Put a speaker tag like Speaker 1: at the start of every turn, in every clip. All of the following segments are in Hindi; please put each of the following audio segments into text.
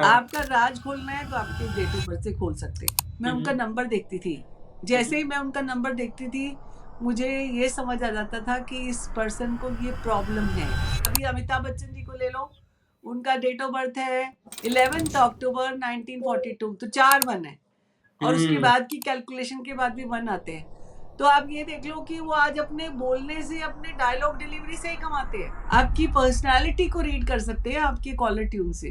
Speaker 1: हाँ।
Speaker 2: आपका राज खोलना है तो आपके डेट ऑफ बर्थ से खोल सकते हैं। मैं उनका नंबर देखती थी। जैसे ही मैं उनका नंबर देखती थी, मुझे ये समझ आ जाता था कि इस पर्सन को ये प्रॉब्लम है। अभी अमिताभ बच्चन जी को ले लो, उनका डेट ऑफ बर्थ है 11th अक्टूबर 1942, तो 4 1 है और उसके
Speaker 1: हुँ,
Speaker 2: बाद की कैलकुलेशन के बाद भी 1 आते हैं। तो आप ये देख लो कि वो आज अपने बोलने से, अपने डायलॉग डिलीवरी से ही कमाते हैं। आपकी पर्सनैलिटी को रीड कर सकते हैं आपके कॉलर ट्यून से।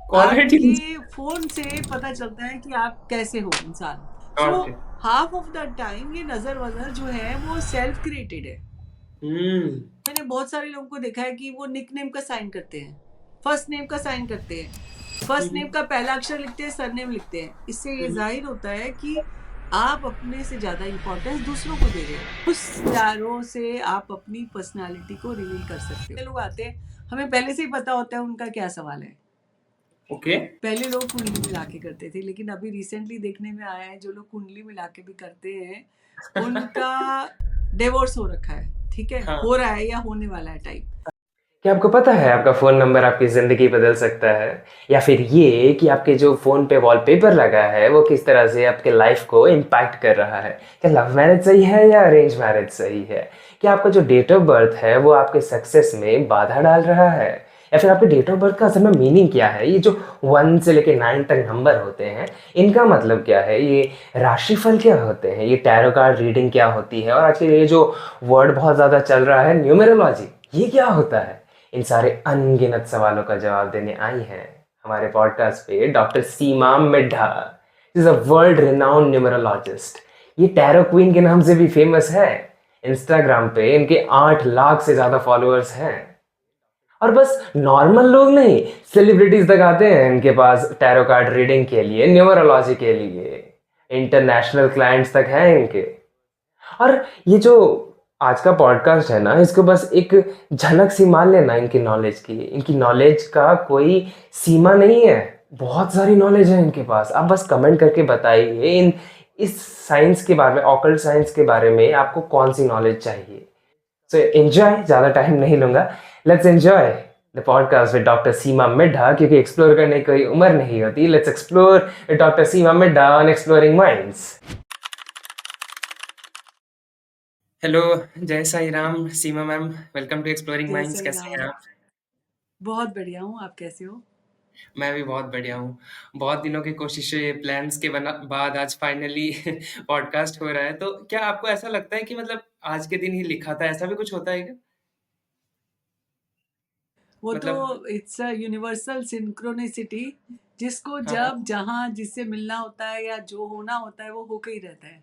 Speaker 1: कॉलर
Speaker 2: आपके
Speaker 1: ट्यून्स
Speaker 2: फ़ोन से पता चलता है कि आप कैसे हो इंसान। So
Speaker 1: okay.
Speaker 2: Half of the time ये नज़र-वज़र जो है वो सेल्फ क्रिएटेड है।
Speaker 1: हुँ,
Speaker 2: मैंने बहुत सारे लोगों को देखा है कि वो निकनेम का साइन करते हैं, फर्स्ट नेम का साइन करते हैं,
Speaker 1: हुँ,
Speaker 2: फर्स्ट नेम
Speaker 1: हुँ,
Speaker 2: का पहला अक्षर लिखते हैं, सरनेम लिखते हैं। इससे
Speaker 1: हुँ,
Speaker 2: ये
Speaker 1: हुँ।
Speaker 2: ज़ाहिर होता है कि आप अपने से ज़्यादा इम्पोर्टेंस दूसरों को दे रहे हो। उस सितारों से आप अपनी पर्सनैलिटी को रिवील कर सकते हो। लोग आते हैं, हमें पहले से ही पता होता है उनका क्या सवाल है।
Speaker 1: ओके।
Speaker 2: पहले लोग कुंडली मिला के करते थे, लेकिन अभी रिसेंटली देखने में आया है जो लोग कुंडली मिला के भी करते हैं, उनका डिवोर्स हो रखा है, ठीक है?
Speaker 1: हाँ।
Speaker 2: हो रहा है या होने वाला है टाइप।
Speaker 3: क्या आपको पता है आपका फ़ोन नंबर आपकी ज़िंदगी बदल सकता है? या फिर ये कि आपके जो फ़ोन पे वॉलपेपर लगा है, वो किस तरह से आपके लाइफ़ को इम्पैक्ट कर रहा है? क्या लव मैरिज सही है या अरेंज मैरिज सही है? क्या आपका जो डेट ऑफ़ बर्थ है, वो आपके सक्सेस में बाधा डाल रहा है? या फिर आपके डेट ऑफ़ बर्थ का असल में मीनिंग क्या है? ये जो 1 से लेके 9 तक नंबर होते हैं, इनका मतलब क्या है? ये राशिफल क्या होते हैं? ये टैरो कार्ड रीडिंग क्या होती है? और आजकल ये जो वर्ड बहुत ज़्यादा चल रहा है न्यूमेरोलॉजी, ये क्या होता है? इन सारे अनगिनत सवालों का जवाब देने आई हैं हमारे पॉडकास्ट पे doctor Seema Midha. Is a world renowned numerologist. ये टैरो क्वीन के नाम से भी फेमस है। इंस्टाग्राम पे इनके 8 लाख से ज्यादा फॉलोअर्स हैं। और बस नॉर्मल लोग नहीं, सेलिब्रिटीज तक आते हैं इनके पास टैरो कार्ड रीडिंग के लिए, न्यूमरोलॉजी के लिए। इंटरनेशनल क्लाइंट्स तक हैं इनके। और ये जो आज का पॉडकास्ट है ना, इसको बस एक झलक सी मान लेना इनकी नॉलेज की। इनकी नॉलेज का कोई सीमा नहीं है। बहुत सारी नॉलेज है इनके पास। आप बस कमेंट करके बताइए इन इस साइंस के बारे में, ऑकल्ट साइंस के बारे में आपको कौन सी नॉलेज चाहिए। सो एंजॉय, ज़्यादा टाइम नहीं लूँगा। Let's enjoy the podcast with doctor Seema Middha, क्योंकि एक्सप्लोर करने की कोई उम्र नहीं होती। Let's explore with doctor Seema Middha on exploring minds.
Speaker 1: Hello, जय Sai Ram, Seema ma'am, welcome to exploring
Speaker 2: जय
Speaker 1: माइंड्स,
Speaker 2: श्री
Speaker 1: कैसे हैं
Speaker 2: राम।
Speaker 1: आप?
Speaker 2: बहुत बढ़िया हूँ, आप कैसे हो?
Speaker 1: मैं भी बहुत बढ़िया हूँ। बहुत दिनों की कोशिशें, प्लान्स के बाद आज फाइनली पॉडकास्ट हो रहा है, तो क्या आपको ऐसा लगता है कि मतलब आज के दिन ही लिखा था, ऐसा भी कुछ होता है क्या?
Speaker 2: वो तो
Speaker 1: मतलब
Speaker 2: इट्स अ यूनिवर्सल सिंक्रोनिसिटी, जिसको
Speaker 1: हाँ,
Speaker 2: जब
Speaker 1: हाँ।
Speaker 2: जहाँ जिससे मिलना होता है या जो होना होता है वो होके ही रहता है।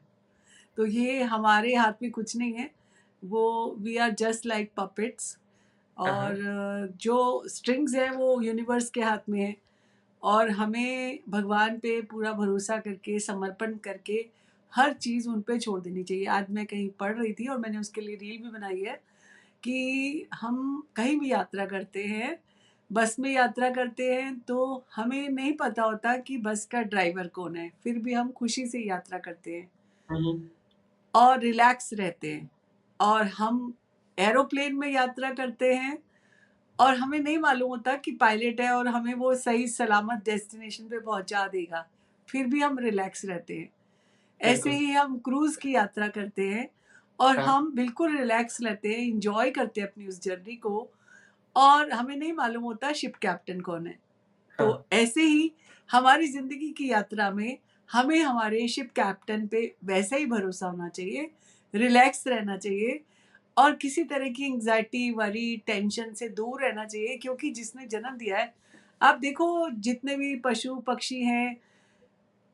Speaker 2: तो ये हमारे हाथ में कुछ नहीं है। वो we are just like puppets.
Speaker 1: हाँ,
Speaker 2: और
Speaker 1: हाँ।
Speaker 2: जो स्ट्रिंग्स हैं वो यूनिवर्स के हाथ में है। और हमें भगवान पे पूरा भरोसा करके, समर्पण करके हर चीज़ उन पे छोड़ देनी चाहिए। आज मैं कहीं पढ़ रही थी और मैंने उसके लिए रील भी बनाई है कि हम कहीं भी यात्रा करते हैं, बस में यात्रा करते हैं तो हमें नहीं पता होता कि बस का ड्राइवर कौन है, फिर भी हम खुशी से यात्रा करते हैं
Speaker 1: हुँ, हुँ।
Speaker 2: और रिलैक्स रहते हैं। और हम एरोप्लेन में यात्रा करते हैं और हमें नहीं मालूम होता कि पायलट है और हमें वो सही सलामत डेस्टिनेशन पे पहुंचा देगा, फिर भी हम रिलैक्स रहते हैं। ऐसे
Speaker 1: बिल्कुल।
Speaker 2: ही हम क्रूज़ की यात्रा करते हैं और
Speaker 1: हाँ,
Speaker 2: हम बिल्कुल रिलैक्स रहते हैं, एन्जॉय करते हैं अपनी उस जर्नी को और हमें नहीं मालूम होता शिप कैप्टन कौन है।
Speaker 1: हाँ।
Speaker 2: तो ऐसे ही हमारी ज़िंदगी की यात्रा में हमें हमारे शिप कैप्टन पे वैसा ही भरोसा होना चाहिए, रिलैक्स रहना चाहिए और किसी तरह की एंग्ज़ायटी, वरी, टेंशन से दूर रहना चाहिए, क्योंकि जिसने जन्म दिया है, आप देखो जितने भी पशु-पक्षी हैं,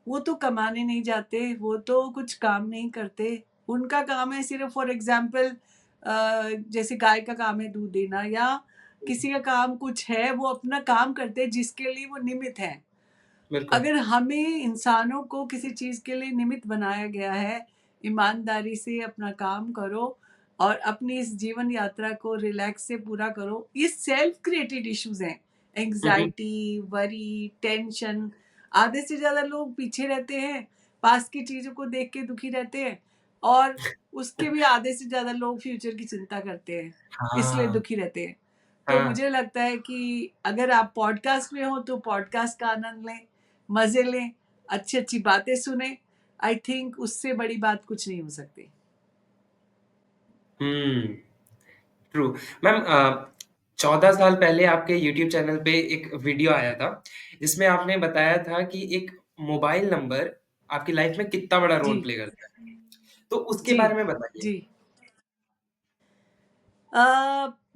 Speaker 2: वो तो कमाने नहीं जाते, वो तो कुछ काम नहीं करते। उनका काम है सिर्फ़ फॉर एग्ज़ाम्पल जैसे गाय का काम है दूध देना या किसी का काम कुछ है, वो अपना काम करते हैं जिसके लिए वो निमित्त हैं।
Speaker 1: बिल्कुल।
Speaker 2: अगर हमें इंसानों को किसी चीज़ के लिए निमित्त बनाया गया है, ईमानदारी से अपना काम करो और अपनी इस जीवन यात्रा को रिलैक्स से पूरा करो। ये सेल्फ क्रिएटेड इश्यूज़ हैं,
Speaker 1: हुँ, हुँ।
Speaker 2: Anxiety, worry, tension. आधे से ज़्यादा लोग पीछे रहते हैं, पास की चीज़ों को देख के दुखी रहते हैं और उसके भी आधे से ज़्यादा लोग फ्यूचर की चिंता करते हैं, इसलिए
Speaker 1: हाँ,
Speaker 2: दुखी रहते हैं। तो
Speaker 1: हाँ।
Speaker 2: मुझे लगता है कि अगर आप पॉडकास्ट में हो तो पॉडकास्ट का आनंद लें, मज़े लें, अच्छी-अच्छी बातें सुनें। आई थिंक उससे बड़ी बात कुछ नहीं हो सकती।
Speaker 1: हुँ, ट्रू। मैम 14 साल पहले आपके यूट्यूब चैनल पे एक वीडियो आया था, जिसमें आपने बताया था कि एक मोबाइल नंबर आपकी लाइफ़ में कितना बड़ा रोल
Speaker 2: जी,
Speaker 1: प्ले करता है। तो उसके
Speaker 2: जी,
Speaker 1: बारे में बताइए?
Speaker 2: जी। अ,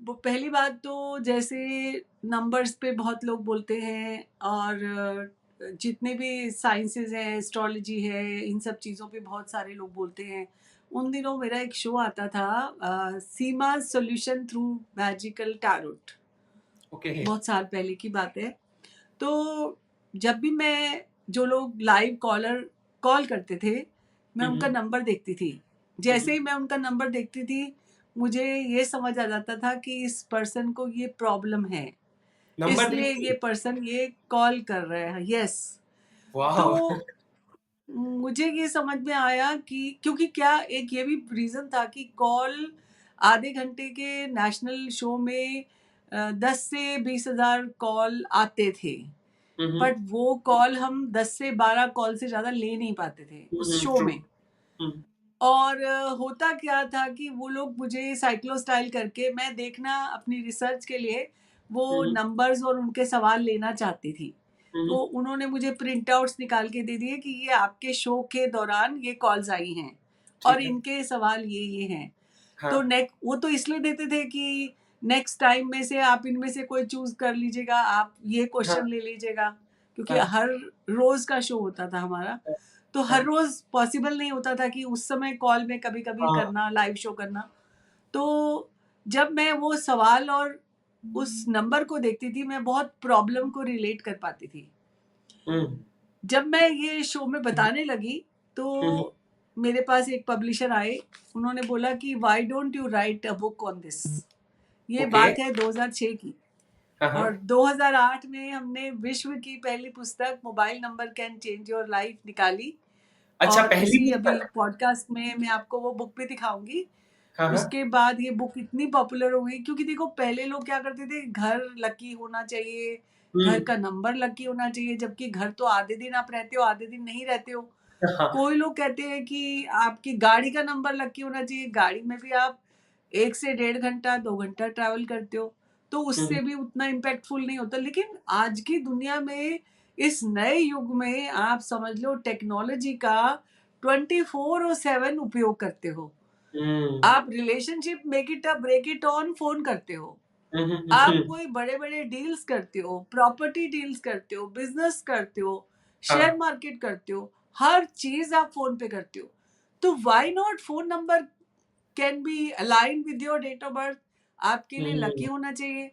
Speaker 2: वो पहली बात तो जैसे नंबर्स पे बहुत लोग बोलते हैं और जितने भी साइंसेज़ हैं, एस्ट्रोलॉजी है, इन सब चीज़ों पे बहुत सारे लोग बोलते हैं। उन दिनों मेरा एक शो आता था सीमा's solution through magical tarot,
Speaker 1: okay.
Speaker 2: बहुत साल पहले की बात है। तो जब भी मैं जो लोग लाइव कॉल करते थे, मैं
Speaker 1: हुँ,
Speaker 2: उनका
Speaker 1: हुँ।
Speaker 2: नंबर देखती थी।
Speaker 1: हुँ,
Speaker 2: जैसे
Speaker 1: हुँ।
Speaker 2: ही मैं उनका नंबर देखती थी, मुझे ये समझ आ जाता था कि इस पर्सन को ये प्रॉब्लम है,
Speaker 1: नंबर
Speaker 2: इसलिए
Speaker 1: देखती
Speaker 2: ये
Speaker 1: है?
Speaker 2: पर्सन ये कॉल कर रहा है। यस।
Speaker 1: वॉव!
Speaker 2: तो मुझे ये समझ में आया कि क्योंकि क्या एक ये भी रीज़न था कि कॉल आधे घंटे के नेशनल शो में 10 से 20,000 कॉल आते थे।
Speaker 1: हुँ,
Speaker 2: बट
Speaker 1: हुँ।
Speaker 2: वो कॉल हम 10 से 12 कॉल से ज़्यादा ले नहीं पाते थे
Speaker 1: हुँ,
Speaker 2: उस
Speaker 1: हुँ,
Speaker 2: शो
Speaker 1: ट्रू।
Speaker 2: में।
Speaker 1: हुँ,
Speaker 2: और होता क्या था कि वो लोग मुझे साइक्लो स्टाइल करके मैं देखना अपनी रिसर्च के लिए वो
Speaker 1: हुँ,
Speaker 2: नंबर्स और उनके सवाल लेना चाहती थी।
Speaker 1: हुँ,
Speaker 2: तो
Speaker 1: हुँ,
Speaker 2: उन्होंने मुझे प्रिंट आउट्स निकाल के दे दिए कि ये आपके शो के दौरान ये कॉल्स आई हैं और
Speaker 1: ठीक है।
Speaker 2: इनके सवाल ये हैं।
Speaker 1: हाँ,
Speaker 2: तो नेक वो तो इसलिए देते थे कि नेक्स्ट टाइम में से आप इनमें से कोई चूज़ कर लीजिएगा, आप ये
Speaker 1: हाँ,
Speaker 2: क्वेश्चन ले लीजिएगा, क्योंकि
Speaker 1: हाँ,
Speaker 2: हर रोज़ का शो होता था हमारा।
Speaker 1: हाँ,
Speaker 2: तो हर
Speaker 1: हाँ,
Speaker 2: रोज़ पॉसिबल नहीं होता था कि उस समय कॉल में कभी-कभी
Speaker 1: हाँ।
Speaker 2: करना, लाइव शो करना। तो जब मैं वो सवाल और उस नंबर को देखती थी, मैं बहुत प्रॉब्लम को रिलेट कर पाती थी।
Speaker 1: हुँ,
Speaker 2: जब मैं ये शो में बताने लगी,
Speaker 1: हुँ, हुँ।
Speaker 2: तो मेरे पास एक पब्लिशर आए, उन्होंने बोला कि why don't you right a book on this? ये
Speaker 1: ओके।
Speaker 2: बात है 2006 की।
Speaker 1: हाँ,
Speaker 2: और
Speaker 1: हाँ।
Speaker 2: 2008 में हमने विश्व की पहली पुस्तक mobile number can change your life निकाली
Speaker 1: अच्छा
Speaker 2: और
Speaker 1: पहली
Speaker 2: इसी अभी
Speaker 1: पुस्तक?
Speaker 2: पॉडकास्ट में मैं आपको वो बुक भी दिखाऊँगी।
Speaker 1: हाँ, हाँ।
Speaker 2: उसके बाद ये बुक इतनी पॉपुलर हो गई क्योंकि देखो पहले लोग क्या करते थे, घर लकी होना चाहिए,
Speaker 1: हुँ।
Speaker 2: घर का नंबर लकी होना चाहिए, जबकि घर तो आधे दिन आप रहते हो, आधे दिन नहीं रहते हो।
Speaker 1: हाँ।
Speaker 2: कोई लोग कहते हैं कि आपकी गाड़ी का नंबर लकी होना चाहिए, गाड़ी में भी आप 1 से डेढ़ घंटा, 2 घंटा ट्रैवल करते हो, तो
Speaker 1: हुँ,
Speaker 2: उससे
Speaker 1: हुँ।
Speaker 2: भी उतना इम्पैक्टफुल नहीं होता। लेकिन आज की दुनिया में, इस नए युग में आप समझ लो टेक्नोलॉजी का 24/7 उपयोग करते हो।
Speaker 1: हुँ।
Speaker 2: आप relationship make it break it on phone करते हो।
Speaker 1: हुँ, हुँ,
Speaker 2: आप
Speaker 1: हुँ।
Speaker 2: कोई बड़े-बड़े डील्स करते हो, प्रॉपर्टी डील्स करते हो, बिज़नेस करते हो, शेयर
Speaker 1: हाँ।
Speaker 2: मार्केट करते हो, हर चीज़ आप फ़ोन पे करते हो। तो why not phone number can be aligned with your date of birth? आपके लिए लकी
Speaker 1: हुँ,
Speaker 2: होना चाहिए।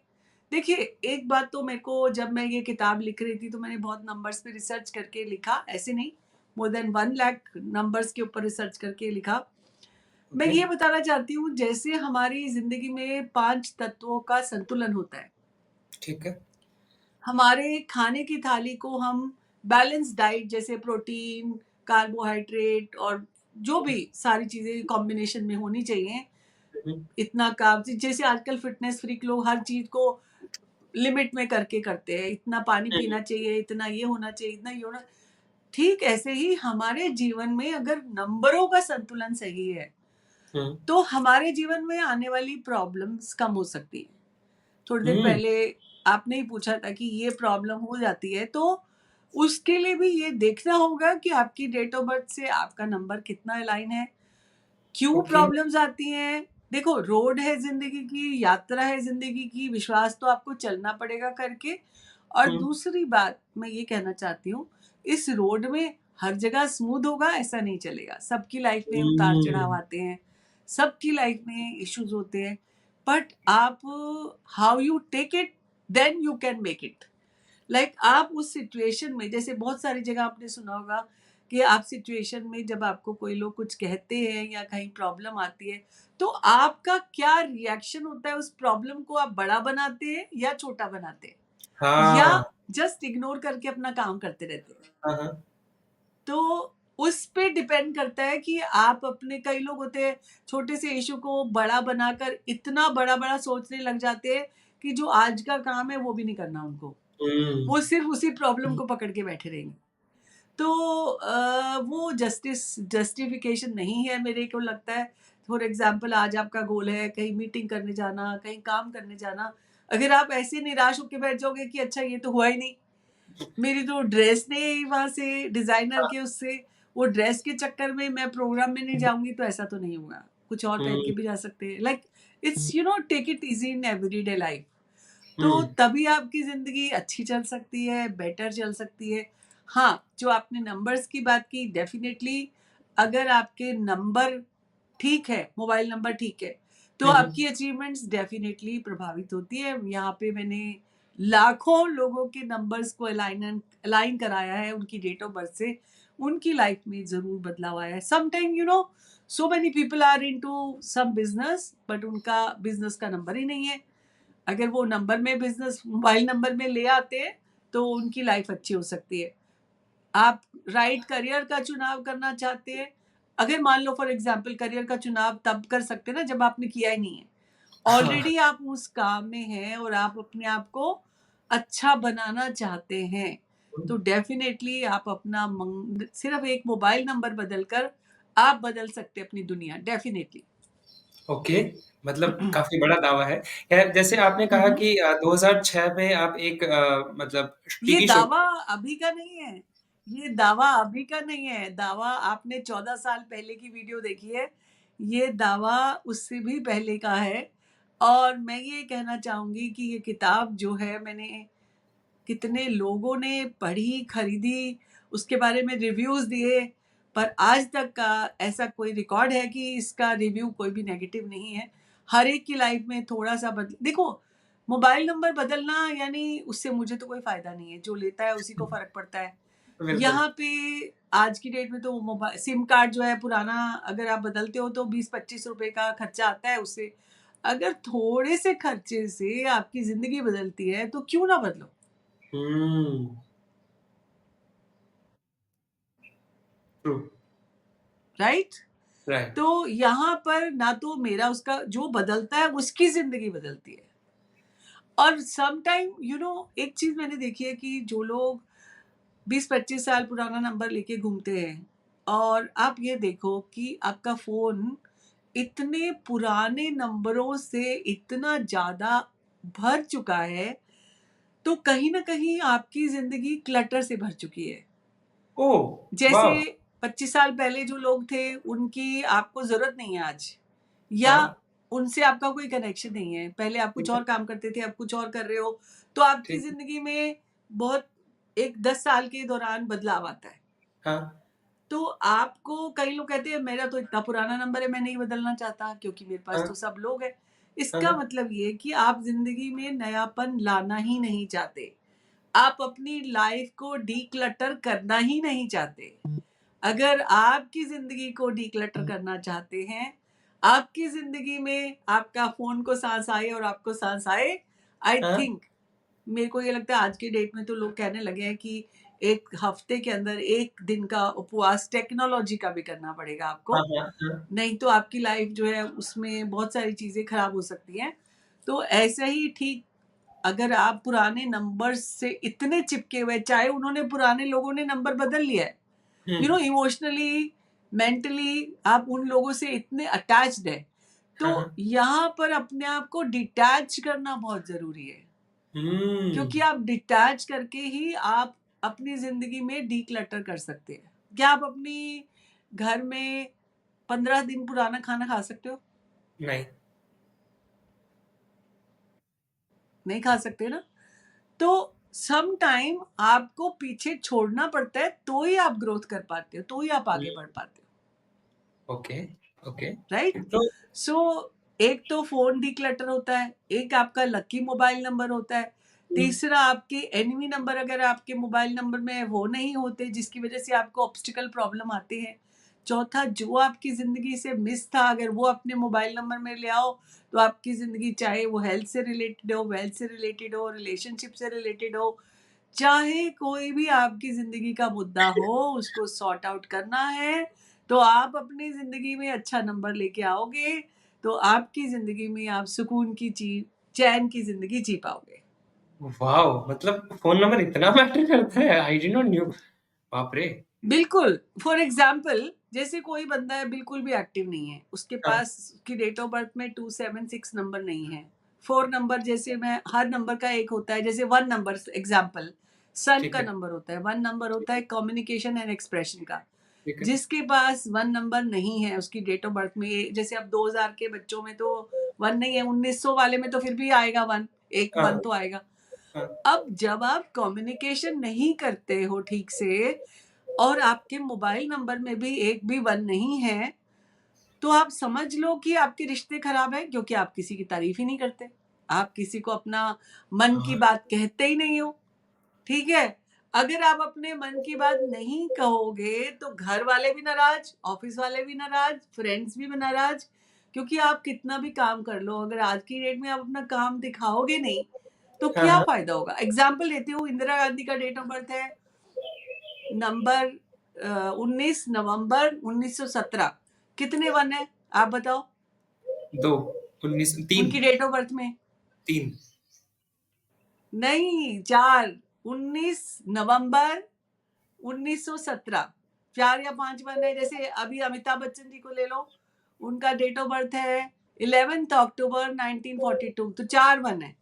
Speaker 2: देखिए, एक बात तो मेरे को जब मैं ये किताब लिख रही थी तो मैंने बहुत नंबर्स पे रिसर्च करके लिखा, ऐसे नहीं, मोर देन 1 लाख नंबर्स के ऊपर रिसर्च करके लिखा। मैं
Speaker 1: ओके।
Speaker 2: ये बताना चाहती हूँ जैसे हमारी ज़िंदगी में 5 तत्वों का संतुलन होता है।
Speaker 1: ठीक है।
Speaker 2: हमारे खाने की थाली को हम बैलेंस डाइट जैसे प्रोटीन, कार्बोहाइड्रेट और जो
Speaker 1: हुँ,
Speaker 2: भी सारी चीज़ें कॉम्बिनेशन में होनी चाहिए।
Speaker 1: हुँ, हुँ,
Speaker 2: इतना कार्ब्स जैसे आजकल फिटनेस फ्रीक लोग हर चीज़ को लिमिट में करके करते हैं। इतना पानी
Speaker 1: हुँ,
Speaker 2: पीना चाहिए, इतना ये होना चाहिए, इतना ये होना। ठीक ऐसे ही हमारे जीवन में अगर नंबरों का संतुलन सही है,
Speaker 1: हुँ,
Speaker 2: तो हमारे जीवन में आने वाली प्रॉब्लम्स कम हो सकती हैं। थोड़ी देर
Speaker 1: हुँ,
Speaker 2: पहले आपने ही पूछा था कि ये प्रॉब्लम हो जाती है, तो उसके लिए भी ये देखना होगा कि आपकी डेट ऑफ बर्थ से आपका नंबर कितना अलाइन है। क्यों
Speaker 1: ओके।
Speaker 2: प्रॉब्लम्स आती हैं? देखो, रोड है ज़िंदगी की, यात्रा है ज़िंदगी की, विश्वास तो आपको चलना पड़ेगा करके। और
Speaker 1: हुँ,
Speaker 2: दूसरी बात मैं ये कहना चाहती हूँ, इस रोड में हर जगह स्मूथ होगा ऐसा नहीं चलेगा। सबकी लाइफ में उतार-चढ़ाव
Speaker 1: हुँ,
Speaker 2: आते हैं, सबकी लाइफ में इश्यूज़ होते हैं। बट आप how you take it, then you can make it. Like आप उस सिचुएशन में, जैसे बहुत सारी जगह आपने सुना होगा कि आप सिचुएशन में जब आपको कोई लोग कुछ कहते हैं या कहीं प्रॉब्लम आती है, तो आपका क्या रिएक्शन होता है? उस प्रॉब्लम को आप बड़ा बनाते हैं या छोटा बनाते हैं, या
Speaker 1: हाँ।
Speaker 2: जस्ट इग्नोर करके अपना काम करते रहते हैं?
Speaker 1: हाँ, हाँ।
Speaker 2: तो उस पे डिपेंड करता है कि आप अपने, कई लोग होते हैं छोटे से इशू को बड़ा बनाकर इतना बड़ा-बड़ा सोचने लग जाते हैं कि जो आज का काम है वो भी नहीं करना उनको। वो
Speaker 1: हुँ।
Speaker 2: सिर्फ़ उसी प्रॉब्लम को पकड़ के बैठे रहेंगे। तो वो जस्टिफ़िकेशन नहीं है मेरे को लगता है। फॉर एग्ज़ाम्पल आज आपका गोल है कहीं मीटिंग करने जाना, कहीं काम करने जाना, अगर आप ऐसे निराश होके बैठ जाओगे कि अच्छा ये तो हुआ ही नहीं, मेरी तो ड्रेस नहीं वहाँ से डिज़ाइनर
Speaker 1: हाँ।
Speaker 2: के उससे, वो ड्रेस के चक्कर में मैं प्रोग्राम में नहीं जाऊँगी तो ऐसा तो नहीं होगा। कुछ और पहन के
Speaker 1: हुँ,
Speaker 2: भी जा सकते हैं। Like it's you know take it easy in everyday life. तो
Speaker 1: हुँ,
Speaker 2: तभी आपकी ज़िंदगी अच्छी चल सकती है, बेटर चल सकती है। हाँ, जो आपने नंबर्स की बात की डेफ़िनेटली अगर आपके नंबर ठीक है, मोबाइल नंबर ठीक है, तो
Speaker 1: हुँ,
Speaker 2: आपकी अचीवमेंट्स डेफ़िनेटली प्रभावित होती है। यहाँ पे मैंने लाखों लोगों के नंबर्स को अलाइन कराया है उनकी डेट ऑफ बर्थ से, उनकी लाइफ़ में ज़रूर बदलाव आया है। Sometime you know so many people are into some business but उनका बिज़नेस का नंबर ही नहीं है। अगर वो नंबर में बिज़नेस मोबाइल नंबर में ले आते हैं, तो उनकी लाइफ़ अच्छी हो सकती है। आप राइट करियर का चुनाव करना चाहते हैं, अगर मान लो फॉर एग्ज़ाम्पल करियर का चुनाव तब कर सकते हैं ना जब आपने किया ही नहीं है।
Speaker 1: हाँ।
Speaker 2: ऑलरेडी आप उस काम में हैं और आप अपने आप को अच्छा बनाना चाहते हैं, तो डेफ़िनेटली आप अपना सिर्फ़ एक मोबाइल नंबर बदल कर आप बदल सकते हैं अपनी दुनिया, डेफ़िनेटली।
Speaker 1: ओके, मतलब काफ़ी बड़ा दावा है। ख़ैर जैसे आपने
Speaker 2: हुँ,
Speaker 1: कहा
Speaker 2: हुँ।
Speaker 1: कि 2006 में आप एक मतलब
Speaker 2: ये
Speaker 1: टीवी शो
Speaker 2: दावा अभी का नहीं है। ये दावा अभी का नहीं है। दावा आपने 14 साल पहले की वीडियो देखी है। ये दावा उससे भी पहले का है और मैं ये कहना चाहूँगी कि ये किताब जो है मैंने कितने लोगों ने पढ़ी, खरीदी, उसके बारे में रिव्यूज़ दिए, पर आज तक का ऐसा कोई रिकॉर्ड है कि इसका रिव्यू कोई भी नेगेटिव नहीं है। हर एक की लाइफ़ में थोड़ा-सा देखो, मोबाइल नंबर बदलना यानी उससे मुझे तो कोई फ़ायदा नहीं है, जो लेता है उसी को फ़र्क पड़ता है।
Speaker 1: बिल्कुल।
Speaker 2: यहाँ पे आज की डेट में तो सिम कार्ड जो है पुराना अगर आप बदलते हो तो 20-25 रुपए का खर्चा आता है उससे। अगर थोड़े से खर्चे से आपकी ज़िंदगी बदलती है, तो क्यों ना बदलो?
Speaker 1: हुँ, ट्रू,
Speaker 2: राइट?
Speaker 1: राइट।
Speaker 2: तो यहाँ पर ना तो मेरा उसका जो बदलता है उसकी ज़िंदगी बदलती है। और सम टाइम यू नो एक चीज़ मैंने देखी है कि जो लोग 20-25 साल पुराना नंबर लेके घूमते हैं और आप ये देखो कि आपका फ़ोन इतने पुराने नंबरों से इतना ज़्यादा भर चुका है, तो कहीं न कहीं आपकी ज़िंदगी क्लटर से भर चुकी है।
Speaker 1: ओह!
Speaker 2: जैसे
Speaker 1: वॉव!
Speaker 2: 25 साल पहले जो लोग थे, उनकी आपको ज़रूरत नहीं है आज या
Speaker 1: हाँ,
Speaker 2: उनसे आपका कोई कनेक्शन नहीं है। पहले आप कुछ
Speaker 1: ठीक है,
Speaker 2: और काम करते थे, अब कुछ और कर रहे हो, तो आपकी
Speaker 1: ठीक है।
Speaker 2: ज़िंदगी में बहुत एक 10 साल के दौरान बदलाव आता है।
Speaker 1: हाँ,
Speaker 2: तो आपको कई लोग कहते हैं, "मेरा तो इतना पुराना नंबर है, मैं नहीं बदलना चाहता क्योंकि मेरे पास
Speaker 1: हाँ,
Speaker 2: तो सब लोग हैं।"
Speaker 1: हाँ,
Speaker 2: इसका
Speaker 1: हाँ,
Speaker 2: मतलब ये कि आप ज़िंदगी में नयापन लाना ही नहीं चाहते। आप अपनी लाइफ़ को डिक्लटर करना ही नहीं चाहते। अगर आपकी ज़िंदगी को डिक्लटर करना चाहते हैं, आपकी ज़िंदगी में आपका फ़ोन को साँस आए और आपको साँस आए, आई
Speaker 1: हाँ,
Speaker 2: थिंक मेरे को ये लगता है आज की डेट में तो लोग कहने लगे हैं कि 1 हफ़्ते के अंदर 1 दिन का उपवास टेक्नोलॉजी का भी करना पड़ेगा
Speaker 1: हाँ,
Speaker 2: आपको।
Speaker 1: हाँ, हाँ,
Speaker 2: नहीं तो आपकी लाइफ़ जो है उसमें बहुत सारी चीज़ें ख़राब हो सकती हैं। तो ऐसे ही ठीक अगर आप पुराने नंबर्स से इतने चिपके हुए चाहे उन्होंने पुराने लोगों ने नंबर बदल लिया है।
Speaker 1: हुँ,
Speaker 2: यू नो इमोशनली, मेंटली आप उन लोगों से इतने अटैच्ड हैं।
Speaker 1: हाँ,
Speaker 2: तो
Speaker 1: हाँ।
Speaker 2: यहाँ पर अपने आप को डिटैच करना बहुत ज़रूरी है।
Speaker 1: हुँ,
Speaker 2: क्योंकि आप डिटैच करके ही आप अपनी ज़िंदगी में डिक्लटर कर सकते हैं। क्या आप अपनी घर में 15 दिन पुराना खाना खा सकते हो?
Speaker 1: नहीं,
Speaker 2: नहीं खा सकते ना? तो सम टाइम आपको पीछे छोड़ना पड़ता है, तो ही आप ग्रोथ कर पाते हो, तो ही आप आगे
Speaker 1: हुँ,
Speaker 2: बढ़ पाते हो,
Speaker 1: ओके, ओके।
Speaker 2: राइट?
Speaker 1: तो
Speaker 2: सो एक तो फ़ोन डिक्लटर होता है, एक आपका लकी मोबाइल नंबर होता है,
Speaker 1: हुँ,
Speaker 2: तीसरा आपके एनिमी नंबर अगर आपके मोबाइल नंबर में वो नहीं होते जिसकी वज़ह से आपको ऑब्स्टिकल प्रॉब्लम आते हैं। चौथा जो आपकी ज़िंदगी से मिस था अगर वो अपने मोबाइल नंबर में ले आओ, तो आपकी ज़िंदगी चाहे वो हेल्थ से रिलेटेड हो, वेल्थ से रिलेटेड हो, रिलेशनशिप से रिलेटेड हो, चाहे कोई भी आपकी ज़िंदगी का मुद्दा हो, उसको सॉर्ट आउट करना है, तो आप अपनी ज़िंदगी में अच्छा नंबर लेके आओगे, तो आपकी ज़िंदगी में आप सुकून की चैन की ज़िंदगी जी पाओगे।
Speaker 1: वाओ! मतलब फ़ोन नंबर इतना मैटर करता है? आई डिड नॉट न्यू। बाप रे!
Speaker 2: बिल्कुल, फॉर एग्ज़ाम्पल जैसे कोई बंदा है बिल्कुल भी एक्टिव नहीं है, उसके
Speaker 1: हाँ,
Speaker 2: पास उसकी डेट ऑफ बर्थ में 276 नंबर नहीं है। 4 नंबर जैसे मैं हर नंबर का एक होता है, जैसे 1 नंबर एग्ज़ाम्पल सन
Speaker 1: ठीक
Speaker 2: का
Speaker 1: है,
Speaker 2: नंबर होता है, 1 नंबर होता है कम्युनिकेशन एंड एक्सप्रेशन का।
Speaker 1: ठीक है।
Speaker 2: जिसके पास 1 नंबर नहीं है उसकी डेट ऑफ बर्थ में, जैसे अब 2000 के बच्चों में तो 1 नहीं है, 1900 वाले में तो फिर भी आएगा 1, एक
Speaker 1: हाँ,
Speaker 2: 1 तो आएगा।
Speaker 1: हाँ,
Speaker 2: अब जब आप कम्युनिकेशन नहीं करते हो ठीक से और आपके मोबाइल नंबर में भी एक भी 1 नहीं है, तो आप समझ लो कि आपके रिश्ते खराब हैं, क्योंकि आप किसी की तारीफ ही नहीं करते। आप किसी को अपना मन की
Speaker 1: हाँ,
Speaker 2: बात कहते ही नहीं हो, ठीक है? अगर आप अपने मन की बात नहीं कहोगे तो घर वाले भी नाराज़, ऑफ़िस वाले भी नाराज़, फ्रेंड्स भी नाराज़, क्योंकि आप कितना भी काम कर लो, अगर आज की डेट में आप अपना काम दिखाओगे नहीं, तो
Speaker 1: हाँ,
Speaker 2: क्या
Speaker 1: हाँ।
Speaker 2: फ़ायदा होगा? एग्ज़ाम्पल देती हूँ, इंदिरा गांधी का डेट ऑफ बर्थ है नंबर 19 नवंबर 1917। कितने 1 है? आप बताओ?
Speaker 1: 2 19 3
Speaker 2: उनकी डेट ऑफ बर्थ में?
Speaker 1: 3
Speaker 2: नहीं, 4 19 नवंबर 1917। 4 या 5 1 है, जैसे अभी अमिताभ बच्चन जी को ले लो, उनका डेट ऑफ बर्थ है 11th अक्टूबर 1942, तो 4 1 है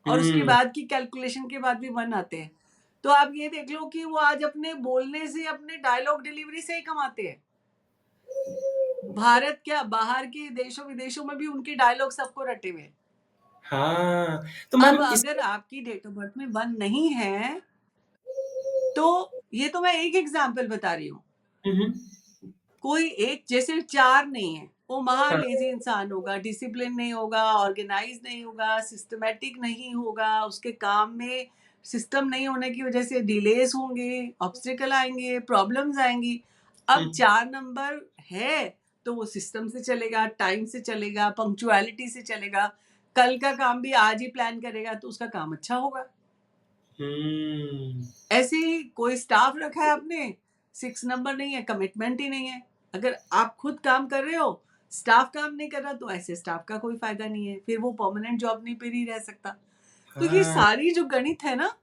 Speaker 2: और उसके
Speaker 1: हुँ,
Speaker 2: बाद की कैलकुलेशन के बाद भी 1 आते हैं। तो आप ये देख लो कि वो आज अपने बोलने से, अपने डायलॉग डिलीवरी से ही कमाते हैं। भारत क्या, बाहर के देशों-विदेशों में भी उनके डायलॉग सबको रटे हुए हैं।
Speaker 1: हाँ। तो
Speaker 2: अब
Speaker 1: मैम इस
Speaker 2: अगर आपकी डेट ऑफ बर्थ में 1 नहीं है, तो ये तो मैं एक एग्ज़ाम्पल बता रही हूँ।
Speaker 1: हुँ, हुँ।
Speaker 2: कोई एक जैसे 4 नहीं है, वो महा
Speaker 1: हाँ,
Speaker 2: लेज़ी इंसान होगा, डिसिप्लिन नहीं होगा, ऑर्गेनाइज़ नहीं होगा, सिस्टमैटिक नहीं होगा, उसके काम में सिस्टम नहीं होने की वज़ह से डिलेज़ होंगे, ऑब्स्टेकल आएँगे, प्रॉब्लम्स आएँगी।
Speaker 1: हुँ,
Speaker 2: अब 4 नंबर है, तो वो सिस्टम से चलेगा, टाइम से चलेगा, पंक्चुअलिटी से चलेगा, कल का काम भी आज ही प्लान करेगा, तो उसका काम अच्छा होगा।
Speaker 1: हुँ।
Speaker 2: ऐसे ही कोई स्टाफ रखा है आपने, 6 नंबर नहीं है, कमिटमेंट ही नहीं है। अगर आप खुद काम कर रहे हो, स्टाफ काम नहीं कर रहा, तो ऐसे स्टाफ का कोई फ़ायदा नहीं है। फिर वो परमानेंट जॉब नहीं पे नहीं रह सकता। तो ये
Speaker 1: हाँ,
Speaker 2: सारी जो गणित है ना,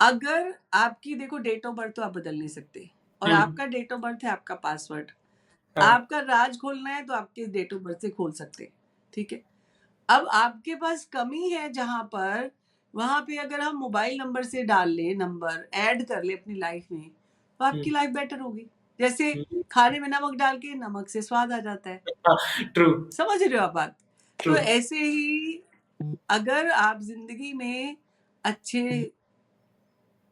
Speaker 2: अगर आपकी देखो डेट ऑफ बर्थ तो आप बदल नहीं सकते और
Speaker 1: हुँ,
Speaker 2: आपका डेट ऑफ बर्थ है आपका पासवर्ड।
Speaker 1: हाँ,
Speaker 2: आपका राज खोलना है तो आपके डेट ऑफ बर्थ से खोल सकते हैं, ठीक है? अब आपके पास कमी है जहाँ पर, वहाँ पे अगर हम मोबाइल नंबर से डाल लें, नंबर ऐड कर लें अपनी लाइफ में, तो
Speaker 1: हुँ,
Speaker 2: आपकी लाइफ बेटर होगी। जैसे
Speaker 1: हुँ।
Speaker 2: खाने में नमक डाल के नमक से स्वाद आ जाता है।
Speaker 1: हाँ, ट्रू,
Speaker 2: समझ रहे हो आप बात?
Speaker 1: ट्रू।
Speaker 2: तो ऐसे ही अगर आप ज़िंदगी में अच्छे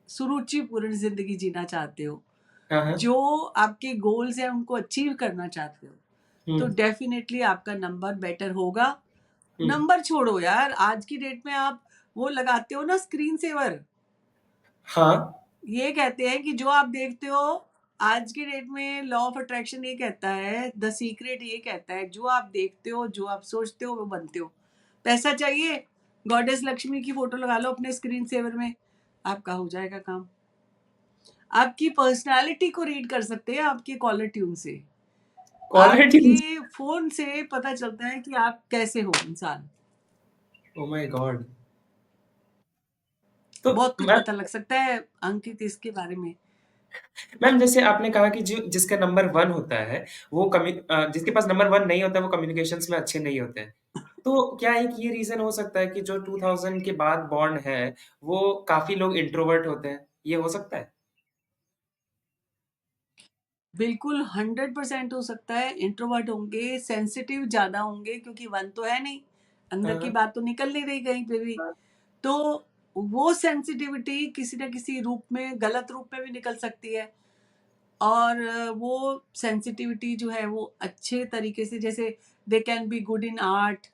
Speaker 2: सुरुचिपूर्ण ज़िंदगी जीना चाहते हो,
Speaker 1: हाँ, हाँ।
Speaker 2: जो आपके गोल्स हैं उनको अचीव करना चाहते हो,
Speaker 1: हुँ,
Speaker 2: तो डेफ़िनेटली आपका नंबर बेटर होगा।
Speaker 1: हुँ।
Speaker 2: नंबर छोड़ो यार, आज की डेट में आप वो लगाते हो ना स्क्रीन सेवर,
Speaker 1: हाँ,
Speaker 2: ये कहते हैं कि जो आप देखते हो, आज की डेट में लॉ ऑफ अट्रैक्शन ये कहता है, द सीक्रेट ये कहता है, जो आप देखते हो, जो आप सोचते हो, वो बनते हो। पैसा चाहिए? गॉडेस लक्ष्मी की फ़ोटो लगा लो अपने स्क्रीन सेवर में, आपका हो जाएगा काम। आपकी पर्सनैलिटी को रीड कर सकते हैं आपके कॉलर ट्यून से।
Speaker 1: Caller tunes.
Speaker 2: आपके फ़ोन से पता चलता है कि आप कैसे हो इंसान।
Speaker 1: Oh my God! तो
Speaker 2: बहुत कुछ
Speaker 1: मैम
Speaker 2: पता लग सकता है अंकित इसके बारे में।
Speaker 1: मैम जैसे आपने कहा कि जो जिसका नंबर 1 होता है, वो जिसके पास नंबर 1 नहीं होता है, वो कम्युनिकेशंस में अच्छे नहीं होते हैं। तो क्या एक ये रीज़न हो सकता है कि जो 2000 के बाद बॉर्न है, वो काफ़ी लोग इंट्रोवर्ट होते हैं? ये हो सकता है?
Speaker 2: बिल्कुल 100% हो सकता है, इंट्रोवर्ट होंगे, सेंसिटिव ज़्यादा होंगे क्योंकि 1 तो है नहीं, अंदर
Speaker 1: हाँ,
Speaker 2: की
Speaker 1: हाँ,
Speaker 2: बात तो निकल नहीं रही कहीं पे भी।
Speaker 1: हाँ।
Speaker 2: तो वो सेंसिटिविटी किसी न किसी रूप में, गलत रूप में भी निकल सकती है और वो सेंसिटिविटी जो है वो अच्छे तरीके से, जैसे they can be good in art,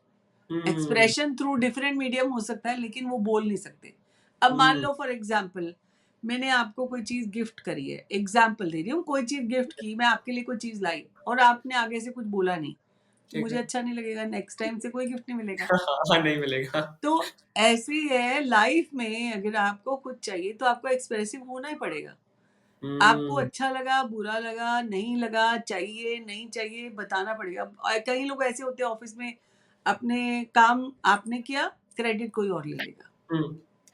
Speaker 1: hmm,
Speaker 2: expression through different medium हो सकता है, लेकिन वो बोल नहीं सकते। अब मान
Speaker 1: हुँ,
Speaker 2: लो फॉर एग्जाम्पल, मैंने आपको कोई चीज़ गिफ्ट करी है, एग्जाम्पल दे रही हूँ, कोई चीज़ गिफ्ट की, मैं आपके लिए कोई चीज़ लाई और आपने आगे से कुछ बोला नहीं, तो
Speaker 1: ठीक
Speaker 2: मुझे
Speaker 1: है।
Speaker 2: अच्छा नहीं लगेगा, नेक्स्ट टाइम से कोई गिफ्ट नहीं मिलेगा।
Speaker 1: हाँ, हाँ, नहीं मिलेगा।
Speaker 2: तो ऐसे ही है लाइफ में, अगर आपको कुछ चाहिए तो आपको एक्सप्रेसिव होना ही पड़ेगा। आपको
Speaker 1: हुँ,
Speaker 2: अच्छा लगा, बुरा लगा, नहीं लगा, चाहिए, नहीं चाहिए, बताना पड़ेगा। कई लोग ऐसे होते हैं ऑफिस में, अपने काम आपने किया, क्रेडिट कोई और ले लेगा,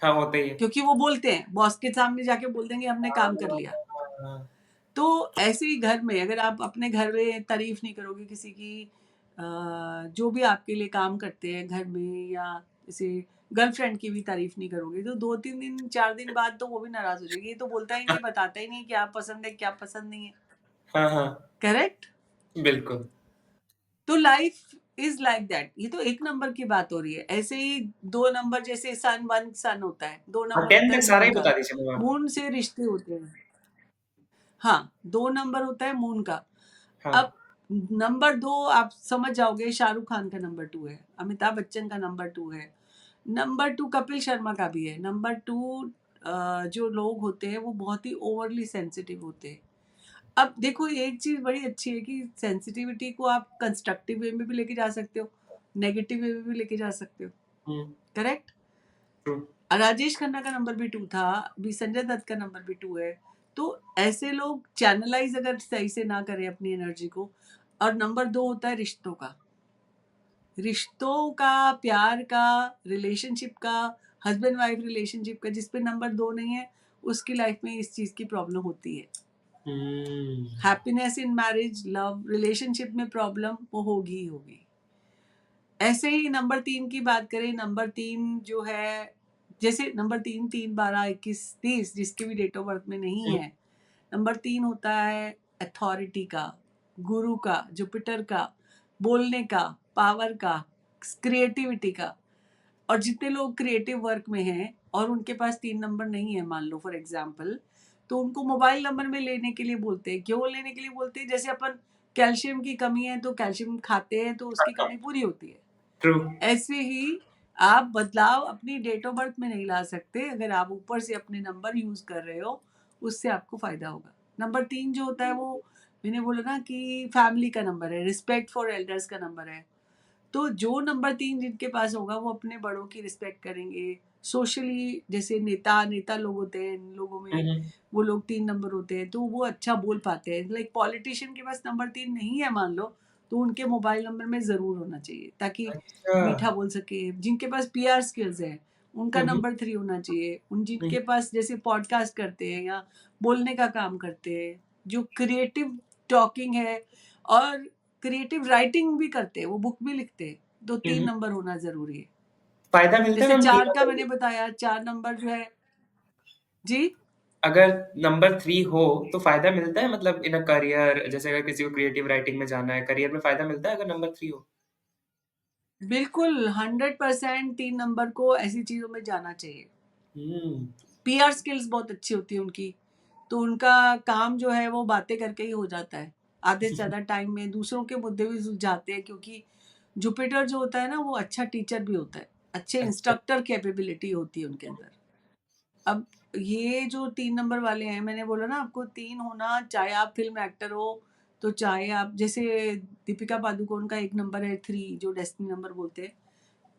Speaker 1: हाँ, होता ही है।
Speaker 2: क्योंकि वो बोलते हैं, बॉस के सामने जाके बोल देंगे हमने काम कर लिया।
Speaker 1: हाँ,
Speaker 2: तो ऐसे ही घर में अगर आप अपने घर में तारीफ नहीं करोगे किसी की, जो भी आपके लिए काम करते हैं घर में, या जैसे गर्लफ्रेंड की भी तारीफ नहीं करोगे, तो 2-3 दिन 4 दिन बाद तो वो भी नाराज हो जाएगी, ये तो बोलता ही नहीं, बताता ही नहीं क्या पसंद है क्या पसंद नहीं है।
Speaker 1: हाँ, हाँ,
Speaker 2: करेक्ट।
Speaker 1: बिल्कुल।
Speaker 2: तो लाइफ इज लाइक दैट। ये तो एक नंबर की बात हो रही है, ऐसे ही 2 नंबर, जैसे सन होता है, 2 नंबर
Speaker 1: 10
Speaker 2: होता
Speaker 1: तक
Speaker 2: है
Speaker 1: सारा
Speaker 2: मून
Speaker 1: ही
Speaker 2: का।
Speaker 1: बता दीजिए मैम आप।
Speaker 2: मून से रिश्ते होते हैं। हाँ, 2 नंबर होता है मून का। अब
Speaker 1: हाँ,
Speaker 2: नंबर 2 आप समझ जाओगे, शाहरुख खान का नंबर 2 है, अमिताभ बच्चन का नंबर 2 है, नंबर 2 कपिल शर्मा का भी है। नंबर 2 जो लोग होते हैं वो बहुत ही ओवरली सेंसिटिव होते हैं। अब देखो एक चीज बड़ी अच्छी है कि सेंसिटिविटी को आप कंस्ट्रक्टिव वे में भी लेके जा सकते हो, नेगेटिव वे में भी लेके जा सकते हो।
Speaker 1: हुँ,
Speaker 2: करेक्ट।
Speaker 1: ट्रू।
Speaker 2: राजेश खन्ना का नंबर भी 2 था, अभी संजय दत्त का नंबर भी 2 है। तो ऐसे लोग चैनलाइज अगर सही से ना करें अपनी एनर्जी को। और नंबर 2 होता है रिश्तों का, प्यार का, रिलेशनशिप का, हस्बैंड वाइफ रिलेशनशिप का। जिस पे नंबर 2 नहीं है उसकी लाइफ में इस चीज की प्रॉब्लम होती है।
Speaker 1: हुँ,
Speaker 2: happiness in marriage, love relationship में प्रॉब्लम वो होगी ही होगी। ऐसे ही नंबर 3 की बात करें, नंबर 3 जो है, जैसे नंबर 3 3 12 21 30 जिसके भी डेट ऑफ बर्थ में नहीं
Speaker 1: हुँ,
Speaker 2: है, नंबर 3 होता है अथॉरिटी का, गुरु का, जुपिटर का, बोलने का, पावर का, क्रिएटिविटी का। और जितने लोग क्रिएटिव वर्क में हैं और उनके पास 3 नंबर नहीं है, मान लो फॉर एग्जाम्पल, तो उनको मोबाइल नंबर में लेने के लिए बोलते हैं। क्यों लेने के लिए बोलते हैं? जैसे अपन कैल्शियम की कमी है तो कैल्शियम खाते हैं तो उसकी कमी पूरी होती है।
Speaker 1: ट्रू।
Speaker 2: ऐसे ही आप बदलाव अपनी डेट ऑफ बर्थ में नहीं ला सकते। अगर आप ऊपर से अपने नंबर यूज कर रहे हो उससे आपको फायदा होगा। नंबर 3 जो होता है वो मैंने बोला ना कि फैमिली का नंबर है, रिस्पेक्ट फॉर एल्डर्स का नंबर है। तो जो नंबर 3 जिनके पास होगा वो अपने बड़ों की रिस्पेक्ट करेंगे। सोशली जैसे नेता नेता लोग होते हैं, इन लोगों
Speaker 1: हुँ,
Speaker 2: में
Speaker 1: हुँ,
Speaker 2: वो लोग 3 नंबर होते हैं तो वो अच्छा बोल पाते हैं। लाइक पॉलिटिशियन के पास नंबर 3 नहीं है मान लो, तो उनके मोबाइल नंबर में ज़रूर होना चाहिए ताकि
Speaker 1: अच्छा।
Speaker 2: मीठा बोल सके। जिनके पास पीआर स्किल्स है उनका
Speaker 1: हुँ, हुँ,
Speaker 2: नंबर 3 होना चाहिए। उन
Speaker 1: हुँ,
Speaker 2: जिनके पास जैसे पॉडकास्ट करते हैं या बोलने का काम करते हैं, जो क्रिएटिव टॉकिंग है और क्रिएटिव राइटिंग भी करते हैं, वो बुक भी लिखते हैं, तो
Speaker 1: हुँ,
Speaker 2: 3 नंबर होना ज़रूरी है।
Speaker 1: फ़ायदा मिलता है
Speaker 2: जैसे
Speaker 1: मैम 3
Speaker 2: 4 का
Speaker 1: नंबर
Speaker 2: मैंने
Speaker 1: में?
Speaker 2: बताया, 4 नंबर जो है। जी?
Speaker 1: अगर नंबर 3 हो तो फ़ायदा मिलता है मतलब इन अ करियर जैसे अगर किसी को क्रिएटिव राइटिंग में जाना है, करियर में फ़ायदा मिलता है अगर नंबर 3 हो?
Speaker 2: बिल्कुल 100% 3 नंबर को ऐसी चीज़ों में जाना चाहिए।
Speaker 1: हुँ,
Speaker 2: पीआर स्किल्स बहुत अच्छी होती है उनकी, तो उनका काम जो है वो बातें करके ही हो जाता है। आधे से ज़्यादा टाइम में दूसरों के मुद्दे भी सुलझाते हैं, क्योंकि जुपिटर जो होता है ना वो अच्छा टीचर भी होता है, अच्छे
Speaker 1: अच्छा।
Speaker 2: इंस्ट्रक्टर कैपेबिलिटी होती है उनके अंदर। अब ये जो 3 नंबर वाले हैं, मैंने बोला ना आपको 3 होना, चाहे आप फ़िल्म एक्टर हो, तो चाहे आप जैसे दीपिका पादुकोण का एक नंबर है 3 जो डेस्टिनी नंबर बोलते हैं।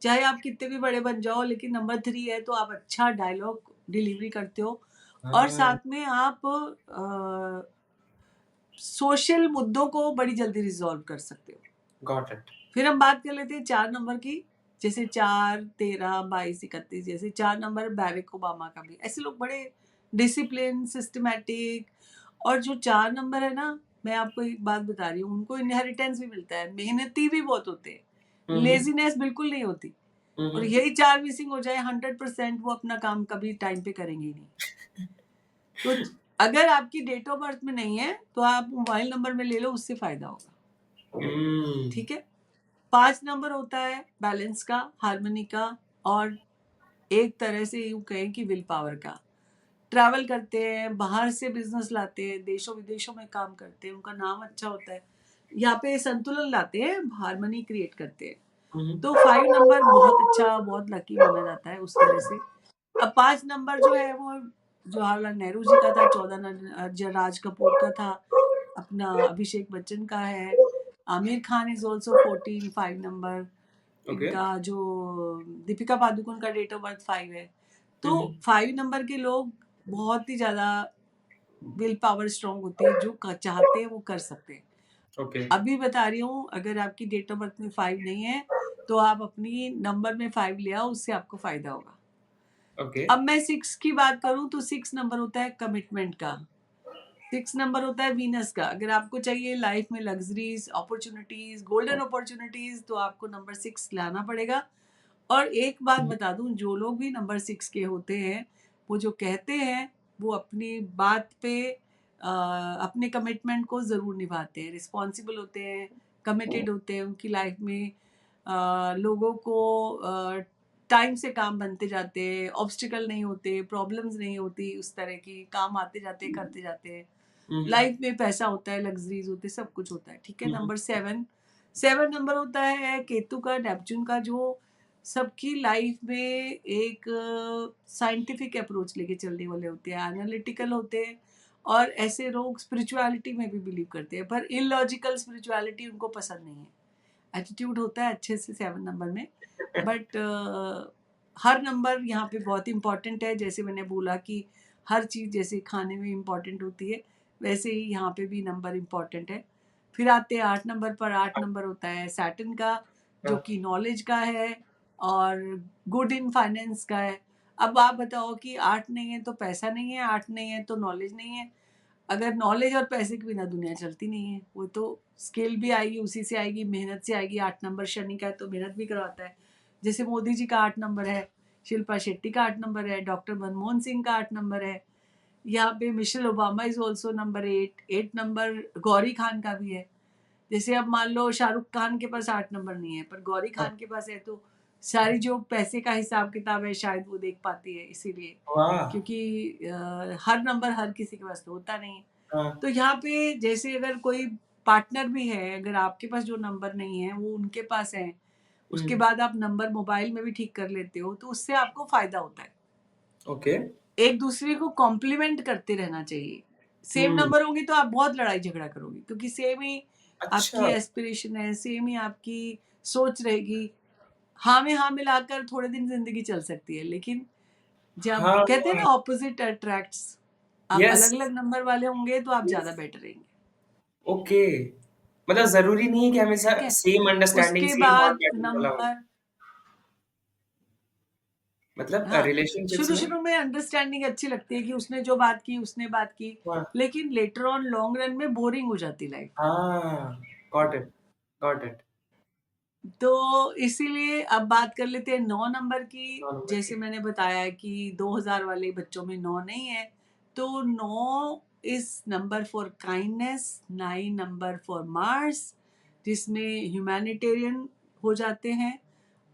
Speaker 2: चाहे आप कितने भी बड़े बन जाओ लेकिन नंबर 3 है तो आप अच्छा डायलॉग डिलीवरी करते हो और
Speaker 1: हाँ,
Speaker 2: साथ में आप सोशल मुद्दों को बड़ी जल्दी रिज़ॉल्व कर सकते हो।
Speaker 1: Got it.
Speaker 2: फिर हम बात कर लेते हैं 4 नंबर की। जैसे 4, 13, 22, 31 जैसे 4 नंबर बैरक ओबामा का भी। ऐसे लोग बड़े डिसिप्लिन, सिस्टमैटिक। और जो 4 नंबर है ना, मैं आपको एक बात बता रही हूँ, उनको इनहेरिटेंस भी मिलता है, मेहनती भी बहुत होते हैं,
Speaker 1: हुँ, हुँ,
Speaker 2: लेज़ीनेस बिल्कुल नहीं होती।
Speaker 1: हुँ,
Speaker 2: और
Speaker 1: हुँ।
Speaker 2: यही 4 मिसिंग हो जाए 100% वो अपना काम कभी टाइम पे करेंगे ही नहीं। तो अगर आपकी डेट ऑफ बर्थ में नहीं है तो आप मोबाइल नंबर में ले लो, उससे फ़ायदा होगा।
Speaker 1: हुँ,
Speaker 2: ठीक है? 5 नंबर होता है बैलेंस का, हार्मनी का और एक तरह से यूँ कहें कि विल पावर का। ट्रैवल करते हैं, बाहर से बिज़नेस लाते हैं, देशों-विदेशों में काम करते हैं, उनका नाम अच्छा होता है। यहाँ पे संतुलन लाते हैं, हार्मनी क्रिएट करते हैं।
Speaker 1: हुँ, हुँ।
Speaker 2: तो 5 नंबर बहुत अच्छा, बहुत लकी माना जाता है उस तरह से। अब 5 नंबर जो है वो जवाहरलाल नेहरू जी का था, 14 राज कपूर का था, अपना अभिषेक बच्चन का है, Aamir Khan is also 14 5 number.
Speaker 1: Okay.
Speaker 2: इनका जो दीपिका पादुकोण का डेट ऑफ बर्थ 5 है।
Speaker 1: हुँ,
Speaker 2: तो
Speaker 1: हुँ।
Speaker 2: 5 नंबर के लोग बहुत ही ज़्यादा विल पावर स्ट्रॉन्ग होते हैं, जो चाहते हैं वो कर सकते हैं।
Speaker 1: ओके।
Speaker 2: अभी बता रही हूँ, अगर आपकी डेट ऑफ बर्थ में 5 नहीं है तो आप अपनी नंबर में 5 ले आओ, उससे आपको फ़ायदा होगा।
Speaker 1: ओके।
Speaker 2: अब मैं 6 की बात करूँ तो 6 नंबर होता है कमिटमेंट का। 6 नंबर होता है वीनस का। अगर आपको चाहिए लाइफ में लग्ज़रीज़, अपॉर्च्युनिटीज़, गोल्डन अपॉर्च्युनिटीज़, तो आपको नंबर 6 लाना पड़ेगा। और एक बात
Speaker 1: हुँ,
Speaker 2: बता दूँ, जो लोग भी नंबर 6 के होते हैं, वो जो कहते हैं, वो अपनी बात पे अपने कमिटमेंट को ज़रूर निभाते हैं, रिस्पॉन्सिबल होते हैं, कमिटेड होते हैं। उनकी लाइफ में लोगों को टाइम से काम बनते जाते हैं, ऑब्स्टिकल नहीं होते, प्रॉब्लम्स नहीं होती, उस तरह की काम आते जाते हैं, करते जाते हैं।
Speaker 1: हुँ,
Speaker 2: लाइफ में पैसा होता है, लग्ज़रीज़ होते हैं, सब कुछ होता है, ठीक है?
Speaker 1: हुँ, हुँ,
Speaker 2: नंबर 7 नंबर होता है केतु का, नेपच्यून का, जो सबकी लाइफ में एक साइंटिफिक अप्रोच लेके चलने वाले होते हैं, एनालिटिकल होते हैं, और ऐसे लोग स्पिरिचुअलिटी में भी बिलीव करते हैं, पर इलॉजिकल स्पिरिचुअलिटी उनको पसंद नहीं है। एटीट्यूड होता है अच्छे से 7 नंबर में, बट हर नंबर यहाँ पे बहुत इम्पोर्टेंट है। जैसे मैंने बोला कि हर चीज़ जैसे खाने में इम्पोर्टेंट होती है, वैसे ही यहाँ पे भी नंबर इम्पोर्टेंट है। फिर आते हैं 8 नंबर पर। 8 नंबर होता है सैटर्न का, जो
Speaker 1: हाँ,
Speaker 2: कि नॉलेज का है और गुड इन फाइनेंस का है। अब आप बताओ कि 8 नहीं है तो पैसा नहीं है, 8 नहीं है तो नॉलेज नहीं है। अगर नॉलेज और पैसे के बिना दुनिया चलती नहीं है। वो तो स्किल भी आएगी, उसी से आएगी, मेहनत से आएगी। 8 नंबर शनि का है तो मेहनत भी करवाता है। जैसे मोदी जी का 8 नंबर है, शिल्पा शेट्टी का 8 नंबर है, डॉक्टर मनमोहन सिंह का 8 नंबर है। यहाँ पे Michelle Obama is also number 8। 8 number Gauri Khan का भी है। जैसे अब मान लो शाहरुख खान के पास 8 नंबर नहीं है, पर गौरी
Speaker 1: हाँ,
Speaker 2: खान के पास है, तो सारी जो पैसे का हिसाब किताब है शायद वो देख पाती है, इसीलिए।
Speaker 1: वाह!
Speaker 2: क्योंकि हर नंबर हर किसी के पास तो होता नहीं है।
Speaker 1: हाँ,
Speaker 2: तो यहाँ पे जैसे अगर कोई पार्टनर भी है, अगर आपके पास जो नंबर नहीं है वो उनके पास है, उसके
Speaker 1: हुँ,
Speaker 2: बाद आप नंबर मोबाइल में भी ठीक कर लेते हो, तो उससे आपको फ़ायदा होता है।
Speaker 1: ओके।
Speaker 2: एक दूसरे को कॉम्प्लीमेंट करते रहना चाहिए। सेम
Speaker 1: हुँ,
Speaker 2: नंबर होंगे तो आप बहुत लड़ाई झगड़ा करोगे, क्योंकि सेम ही आपकी
Speaker 1: अच्छा,
Speaker 2: एस्पिरेशन है, सेम ही आपकी सोच रहेगी। हाँ में हाँ मिलाकर थोड़े दिन ज़िंदगी चल सकती है, लेकिन जब
Speaker 1: हाँ,
Speaker 2: कहते हैं ना ऑपोज़िट अट्रैक्ट्स, आप
Speaker 1: यस,
Speaker 2: अलग-अलग नंबर वाले होंगे तो आप ज़्यादा
Speaker 1: यस,
Speaker 2: बेटर रहेंगे,
Speaker 1: ओके। मतलब ज़रूरी नहीं है कि हमेशा
Speaker 2: ठीक है?
Speaker 1: सेम अंडरस्टैंडिंग,
Speaker 2: उसके
Speaker 1: सेम थॉट
Speaker 2: बाद
Speaker 1: पैटर्न वाला हो।
Speaker 2: नंबर,
Speaker 1: मतलब
Speaker 2: हाँ,
Speaker 1: रिलेशनशिप्स में
Speaker 2: शुरू-शुरू में अंडरस्टैंडिंग अच्छी लगती है कि उसने जो बात की, उसने बात की,
Speaker 1: हाँ,
Speaker 2: लेकिन लेटर ऑन लॉन्ग रन में बोरिंग हो जाती है लाइफ़।
Speaker 1: हाँ, गॉट इट, गॉट इट।
Speaker 2: तो इसीलिए अब बात कर लेते हैं 9 नंबर की।
Speaker 1: 9 नंबर
Speaker 2: जैसे
Speaker 1: की।
Speaker 2: मैंने बताया कि 2000 वाले बच्चों में 9 नहीं है, तो 9 is number for kindness, 9 number for Mars, जिसमें ह्यूमैनिटेरियन हो जाते हैं।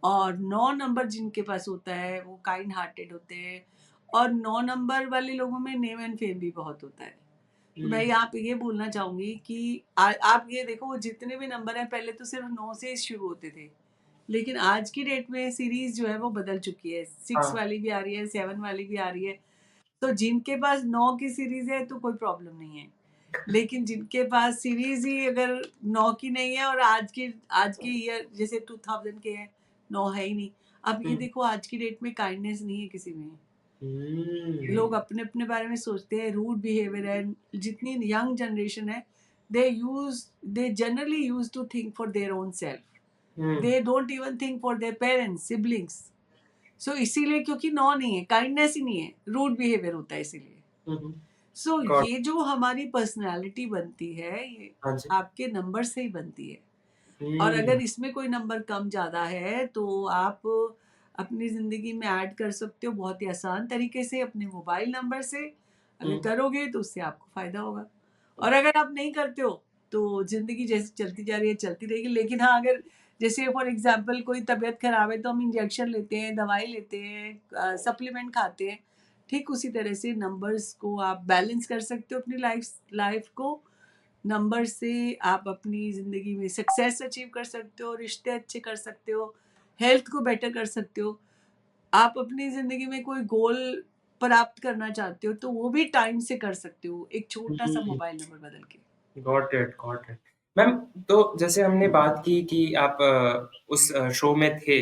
Speaker 2: और 9 नंबर जिनके पास होता है वो काइंड हार्टेड होते हैं, और 9 नंबर वाले लोगों में नेम एंड फेम भी बहुत होता है। तो मैं
Speaker 1: हुँ,
Speaker 2: यहाँ पे ये बोलना चाहूँगी कि आप ये देखो, वो जितने भी नंबर हैं पहले तो सिर्फ 9 से ही शुरू होते थे। लेकिन आज की डेट में सीरीज़ जो है वो बदल चुकी है। 6
Speaker 1: हाँ,
Speaker 2: वाली भी आ रही है, 7 वाली भी आ रही है। तो जिनके पास 9 की सीरीज़ है तो कोई प्रॉब्लम नहीं है। लेकिन जिनके पास सीरीज़ ही अगर 9 की नहीं है, और आज की ईयर जैसे 2000 के हैं, 9 है ही नहीं। अब ये
Speaker 1: हुँ,
Speaker 2: देखो, आज की डेट में काइंडनेस नहीं है किसी में।
Speaker 1: हुँ,
Speaker 2: लोग अपने-अपने बारे में सोचते हैं, रूड बिहेवियर है। जितनी यंग जनरेशन है, they generally used to think for their own self.
Speaker 1: हुँ,
Speaker 2: they don't even think for their parents, siblings. So इसीलिए, क्योंकि 9 नहीं है, काइंडनेस ही नहीं है, रूड बिहेवियर होता है इसीलिए।
Speaker 1: हुँ, हुँ,
Speaker 2: सो
Speaker 1: गॉट
Speaker 2: ये जो हमारी पर्सनैलिटी बनती है, ये
Speaker 1: हाँ जी।
Speaker 2: आपके नंबर से ही बनती है। और
Speaker 1: हुँ,
Speaker 2: अगर इसमें कोई नंबर कम ज़्यादा है, तो आप अपनी ज़िंदगी में ऐड कर सकते हो बहुत ही आसान तरीके से अपने मोबाइल नंबर से। अगर
Speaker 1: हुँ,
Speaker 2: करोगे तो उससे आपको फ़ायदा होगा, और अगर आप नहीं करते हो तो ज़िंदगी जैसे चलती जा रही है चलती रहेगी। लेकिन हाँ, अगर जैसे फॉर एग्ज़ाम्पल कोई तबीयत ख़राब है तो हम इंजेक्शन लेते हैं, दवाई लेते हैं, सप्लीमेंट खाते हैं। ठीक उसी तरह से नंबर्स को आप बैलेंस कर सकते हो अपनी लाइफ़ को। नंबर से आप अपनी ज़िंदगी में सक्सेस अचीव कर सकते हो, रिश्ते अच्छे कर सकते हो, हेल्थ को बेटर कर सकते हो। आप अपनी ज़िंदगी में कोई गोल प्राप्त करना चाहते हो, तो वो भी टाइम से कर सकते हो, एक छोटा-सा
Speaker 1: हुँ।
Speaker 2: मोबाइल नंबर बदल के।
Speaker 1: Got it. मैम, तो जैसे हमने बात की कि आप उस शो में थे,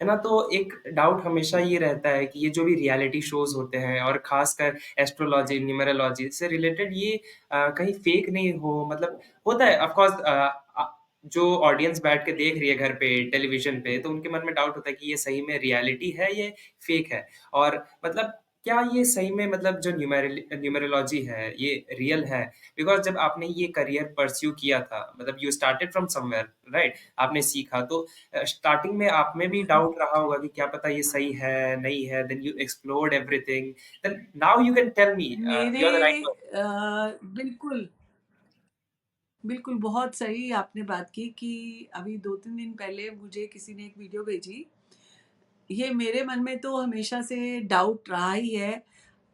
Speaker 1: है ना? तो एक डाउट हमेशा ये रहता है कि ये जो भी रियलिटी शोज़ होते हैं और ख़ासकर एस्ट्रोलॉजी, न्यूमेरोलॉजी से रिलेटेड ये कहीं फ़ेक नहीं हो, मतलब होता है ऑफ़ कोर्स, जो ऑडियंस बैठ के देख रही है घर पे, टेलीविज़न पे, तो उनके मन में डाउट होता है कि ये सही में रियलिटी है, ये फेक है। और मतलब क्या ये सही में मतलब जो न्यूमेरोलॉजी है, ये रियल है? बिकॉज़ जब आपने ये करियर परस्यू किया था, मतलब you started from somewhere, right? आपने सीखा तो स्टार्टिंग में आप में भी डाउट रहा होगा कि क्या पता ये सही है, नहीं है, then you explored everything, then now you can tell me
Speaker 2: मेरे
Speaker 1: you are the right person.
Speaker 2: बिल्कुल, बिल्कुल बहुत सही आपने बात की कि अभी 2-3 दिन पहले मुझे किसी ने एक वीडियो भेजी। ये मेरे मन में तो हमेशा से डाउट रहा ही है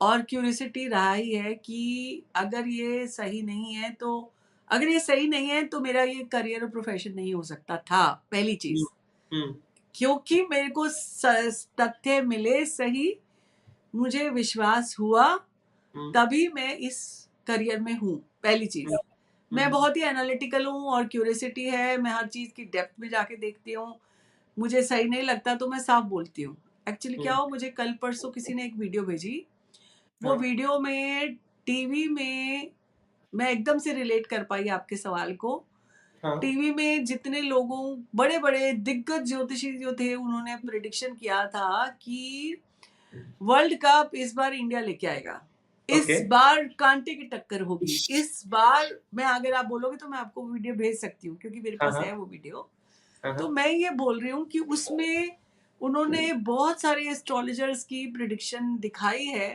Speaker 2: और क्यूरियोसिटी रहा ही है कि अगर ये सही नहीं है तो अगर ये सही नहीं है तो मेरा ये करियर और प्रोफ़ेशन नहीं हो सकता था, पहली
Speaker 1: हुँ,
Speaker 2: चीज़।
Speaker 1: हुँ,
Speaker 2: क्योंकि मेरे को तथ्य मिले सही, मुझे विश्वास हुआ,
Speaker 1: हुँ,
Speaker 2: तभी मैं इस करियर में हूँ, पहली
Speaker 1: हुँ,
Speaker 2: चीज़। मैं
Speaker 1: हुँ,
Speaker 2: बहुत ही एनालिटिकल हूँ और क्यूरियोसिटी है, मैं हर चीज़ की डेप्थ में जाके देखती हूँ। मुझे सही नहीं लगता तो मैं साफ बोलती हूँ। एक्चुअली क्या
Speaker 1: हुँ,
Speaker 2: हुआ, मुझे कल-परसों किसी ने एक वीडियो भेजी। वो
Speaker 1: हाँ,
Speaker 2: वीडियो में टीवी में मैं एकदम से रिलेट कर पाई आपके सवाल को।
Speaker 1: हाँ,
Speaker 2: टीवी में जितने लोगों बड़े-बड़े दिग्गज ज्योतिषी जो थे उन्होंने प्रेडिक्शन किया था कि वर्ल्ड कप इस बार इंडिया लेके आएगा।
Speaker 1: ओके,
Speaker 2: इस बार कांटे की टक्कर होगी। इस बार मैं अगर आप बोलोगे तो मैं आपको वीडियो भेज सकती हूँ क्योंकि मेरे
Speaker 1: हाँ,
Speaker 2: पास है
Speaker 1: हाँ,
Speaker 2: वो वीडियो।
Speaker 1: हाँ,
Speaker 2: तो
Speaker 1: हाँ,
Speaker 2: मैं ये बोल रही हूँ कि उसमें उन्होंने बहुत सारे एस्ट्रोलॉजर्स की प्रेडिक्शन दिखाई है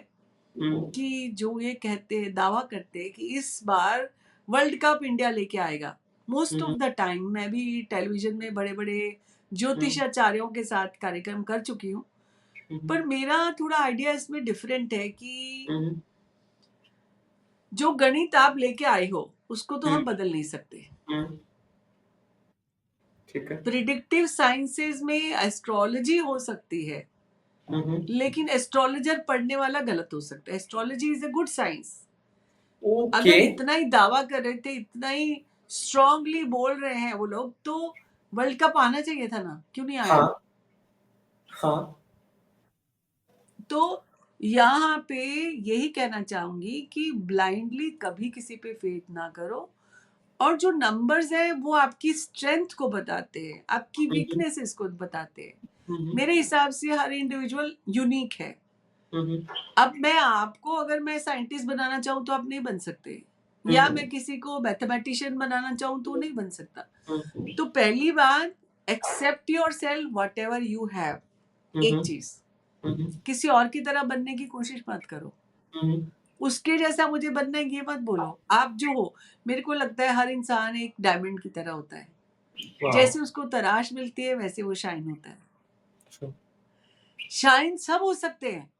Speaker 1: हुँ,
Speaker 2: कि जो ये कहते दावा करते हैं कि इस बार वर्ल्ड कप इंडिया लेके आएगा। Most
Speaker 1: hmm,
Speaker 2: of
Speaker 1: hmm,
Speaker 2: the time मैं भी टेलीविज़न में बड़े-बड़े
Speaker 1: हुँ,
Speaker 2: ज्योतिषाचार्यों के साथ कार्यक्रम कर चुकी हूँ।
Speaker 1: हुँ,
Speaker 2: पर मेरा थोड़ा आइडिया इसमें डिफरेंट है कि
Speaker 1: हुँ,
Speaker 2: जो गणित आप लेके आए हो, उसको तो
Speaker 1: हुँ,
Speaker 2: हम बदल नहीं सकते।
Speaker 1: हुँ, ठीक है।
Speaker 2: प्रिडिक्टिव साइंसेज़ में एस्ट्रोलॉजी हो सकती है,
Speaker 1: हुँ, हुँ,
Speaker 2: लेकिन एस्ट्रोलॉजर पढ़ने वाला गलत हो सकता है। Astrology is a good science.
Speaker 1: Okay,
Speaker 2: अगर इतना ही दावा कर रहे थे, इतना ही स्ट्रांगली बोल रहे हैं वो लोग, तो वर्ल्ड कप आना चाहिए था ना, क्यों नहीं
Speaker 1: हाँ,
Speaker 2: आया?
Speaker 1: हाँ,
Speaker 2: तो यहाँ पे यही कहना चाहूँगी कि ब्लाइंडली कभी किसी पे फेथ ना करो और जो नंबर्स हैं वो आपकी स्ट्रेंथ को बताते हैं, आपकी
Speaker 1: हुँ, हुँ,
Speaker 2: वीकनेसेस को बताते हैं।
Speaker 1: हुँ, हुँ,
Speaker 2: मेरे हिसाब से हर इंडिविजुअल यूनिक है।
Speaker 1: हुँ, हुँ,
Speaker 2: अब मैं आपको अगर मैं साइंटिस्ट बनाना चाहूँ तो आप नहीं बन सकते,
Speaker 1: हुँ,
Speaker 2: या मैं
Speaker 1: हुँ,
Speaker 2: किसी को मैथमेटिशियन बनाना चाहूँ तो वो नहीं बन सकता।
Speaker 1: हुँ,
Speaker 2: तो पहली बात, accept yourself whatever you have.
Speaker 1: हुँ,
Speaker 2: एक
Speaker 1: हुँ,
Speaker 2: चीज़,
Speaker 1: हुँ, हुँ,
Speaker 2: किसी और की तरह बनने की कोशिश मत करो।
Speaker 1: हुँ, हुँ,
Speaker 2: उसके जैसा मुझे बनना है ये मत बोलो। आप जो हो, मेरे को लगता है हर इंसान एक डायमंड की तरह होता है।
Speaker 1: वाओ!
Speaker 2: जैसे उसको तराश मिलती है वैसे वो शाइन होता है।
Speaker 1: ट्रू,
Speaker 2: शाइन सब हो सकते हैं।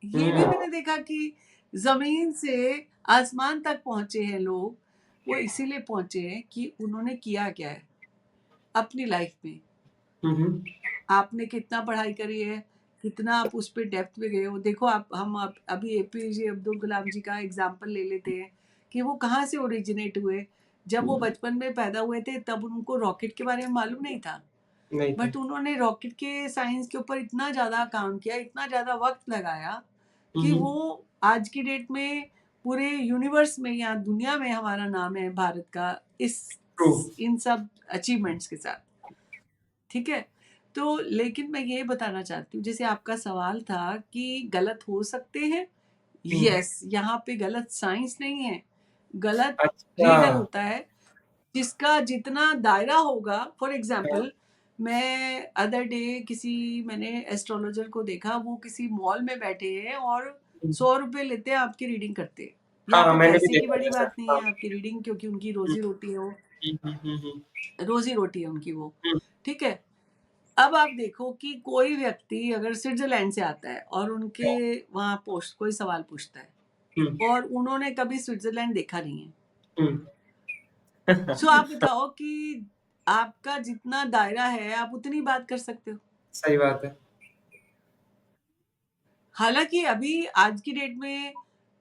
Speaker 2: ये भी
Speaker 1: हुँ,
Speaker 2: मैंने देखा कि ज़मीन से आसमान तक पहुँचे हैं लोग, वो इसीलिए पहुँचे हैं कि उन्होंने किया क्या है अपनी लाइफ में।
Speaker 1: हुँ, हुँ,
Speaker 2: आपने कितना पढ़ाई करी है, कितना आप उस पे डेप्थ में गए हो। देखो आप हम आप अभी एपीजे अब्दुल कलाम जी का एग्ज़ाम्पल ले लेते हैं कि वो कहाँ से ओरिजिनेट हुए। जब वो बचपन में पैदा हुए थे तब उनको रॉकेट के बारे में मालूम नहीं था।
Speaker 1: नहीं था।
Speaker 2: बट उन्होंने रॉकेट के साइंस के ऊपर इतना ज़्यादा काम किया, इतना ज़्यादा वक़्त लगाया
Speaker 1: हुँ,
Speaker 2: कि
Speaker 1: हुँ,
Speaker 2: वो आज की डेट में पूरे यूनिवर्स में या दुनिया में हमारा नाम है भारत का इस
Speaker 1: ट्रू,
Speaker 2: इन सब अचीवमेंट्स के साथ। ठीक है? तो लेकिन मैं ये बताना चाहती हूँ, जैसे आपका सवाल था कि गलत हो सकते हैं?
Speaker 1: हुँ,
Speaker 2: यस, यहाँ पे गलत साइंस नहीं है, गलत
Speaker 1: अच्छा,
Speaker 2: रीडर होता है, जिसका जितना दायरा होगा। फॉर
Speaker 1: हाँ,
Speaker 2: एग्ज़ाम्पल, मैं अदर डे मैंने एस्ट्रोलॉजर को देखा, वो किसी मॉल में बैठे हैं और
Speaker 1: हुँ,
Speaker 2: ₹100 लेते हैं, आपकी रीडिंग करते हैं। यहाँ
Speaker 1: हाँ,
Speaker 2: पे
Speaker 1: मैंने भी
Speaker 2: पैसे की
Speaker 1: देखा है
Speaker 2: बड़ी
Speaker 1: ऐसा,
Speaker 2: बात नहीं
Speaker 1: हाँ,
Speaker 2: है, आपकी रीडिंग, क्योंकि उनकी
Speaker 1: हुँ,
Speaker 2: रोज़ी-रोटी है वो,
Speaker 1: हुँ, हुँ, हुँ, हुँ,
Speaker 2: रोज़ी-रोटी है उनकी वो,
Speaker 1: हुँ,
Speaker 2: ठीक है? अब आप देखो कि कोई व्यक्ति अगर स्विट्ज़रलैंड से आता है और उनके वहाँ पोस्ट कोई सवाल पूछता है
Speaker 1: हुँ,
Speaker 2: और उन्होंने कभी स्विट्ज़रलैंड देखा नहीं है।
Speaker 1: हुँ,
Speaker 2: सो आप बताओ कि आपका जितना दायरा है, आप उतनी बात कर सकते हो।
Speaker 1: सही बात है।
Speaker 2: हालाँकि अभी आज की डेट में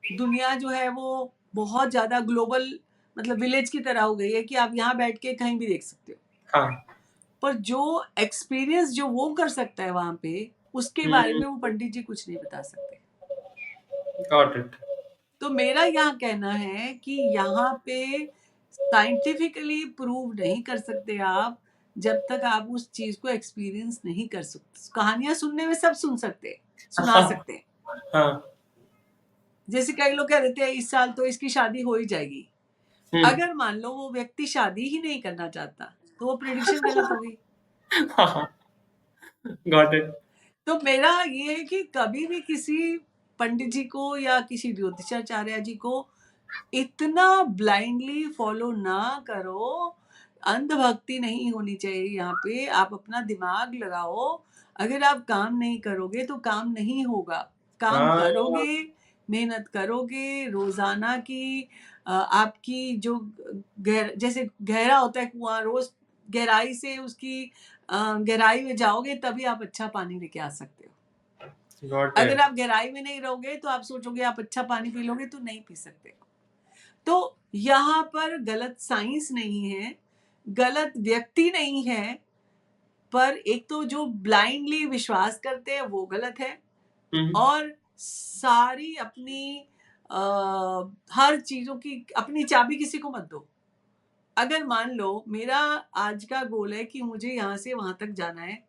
Speaker 2: दुनिया जो है वो बहुत ज़्यादा ग्लोबल, मतलब विलेज की तरह हो गई है कि आप यहाँ बैठ के कहीं भी देख सकते हो।
Speaker 1: हाँ,
Speaker 2: पर जो एक्सपीरियंस जो वो कर सकता है वहाँ पे, उसके बारे
Speaker 1: हुँ,
Speaker 2: में वो पंडित जी कुछ नहीं बता सकते।
Speaker 1: Got it.
Speaker 2: तो मेरा यहाँ कहना है कि यहाँ पे साइंटिफिकली प्रूव नहीं कर सकते आप जब तक आप उस चीज को एक्सपीरियंस नहीं कर सकते। कहानियां सुनने में सब सुना सकते हैं।
Speaker 1: हाँ।
Speaker 2: जैसे कई लोग कह देते हैं इस साल तो इसकी शादी हो ही जाएगी। अगर मान लो वो व्यक्ति शादी ही नहीं करना चाहता तो वो प्रिडिक्शन गलत हो गई।
Speaker 1: Got it.
Speaker 2: तो मेरा ये है कि कभी भी किसी पंडित जी को या किसी ज्योतिषाचार्य जी को इतना ब्लाइंडली फॉलो ना करो। अंधभक्ति नहीं होनी चाहिए यहाँ पे। आप अपना दिमाग लगाओ। अगर आप काम नहीं करोगे तो काम नहीं होगा। काम
Speaker 1: हाँ।
Speaker 2: करोगे, मेहनत करोगे रोजाना की आपकी जो जैसे गहरा होता है कुआं, रोज गहराई से उसकी गहराई में जाओगे तभी आप अच्छा पानी लेके आ सकते हो।
Speaker 1: गॉट
Speaker 2: अगर
Speaker 1: इट।
Speaker 2: आप गहराई में नहीं रहोगे तो आप सोचोगे आप अच्छा पानी पी लोगे तो नहीं पी सकते। तो यहाँ पर गलत साइंस नहीं है, गलत व्यक्ति नहीं है, पर एक तो जो ब्लाइंडली विश्वास करते हैं वो गलत है। और सारी अपनी हर चीजों की अपनी चाबी किसी को मत दो। अगर मान लो मेरा आज का गोल है कि मुझे यहाँ से वहां तक जाना है,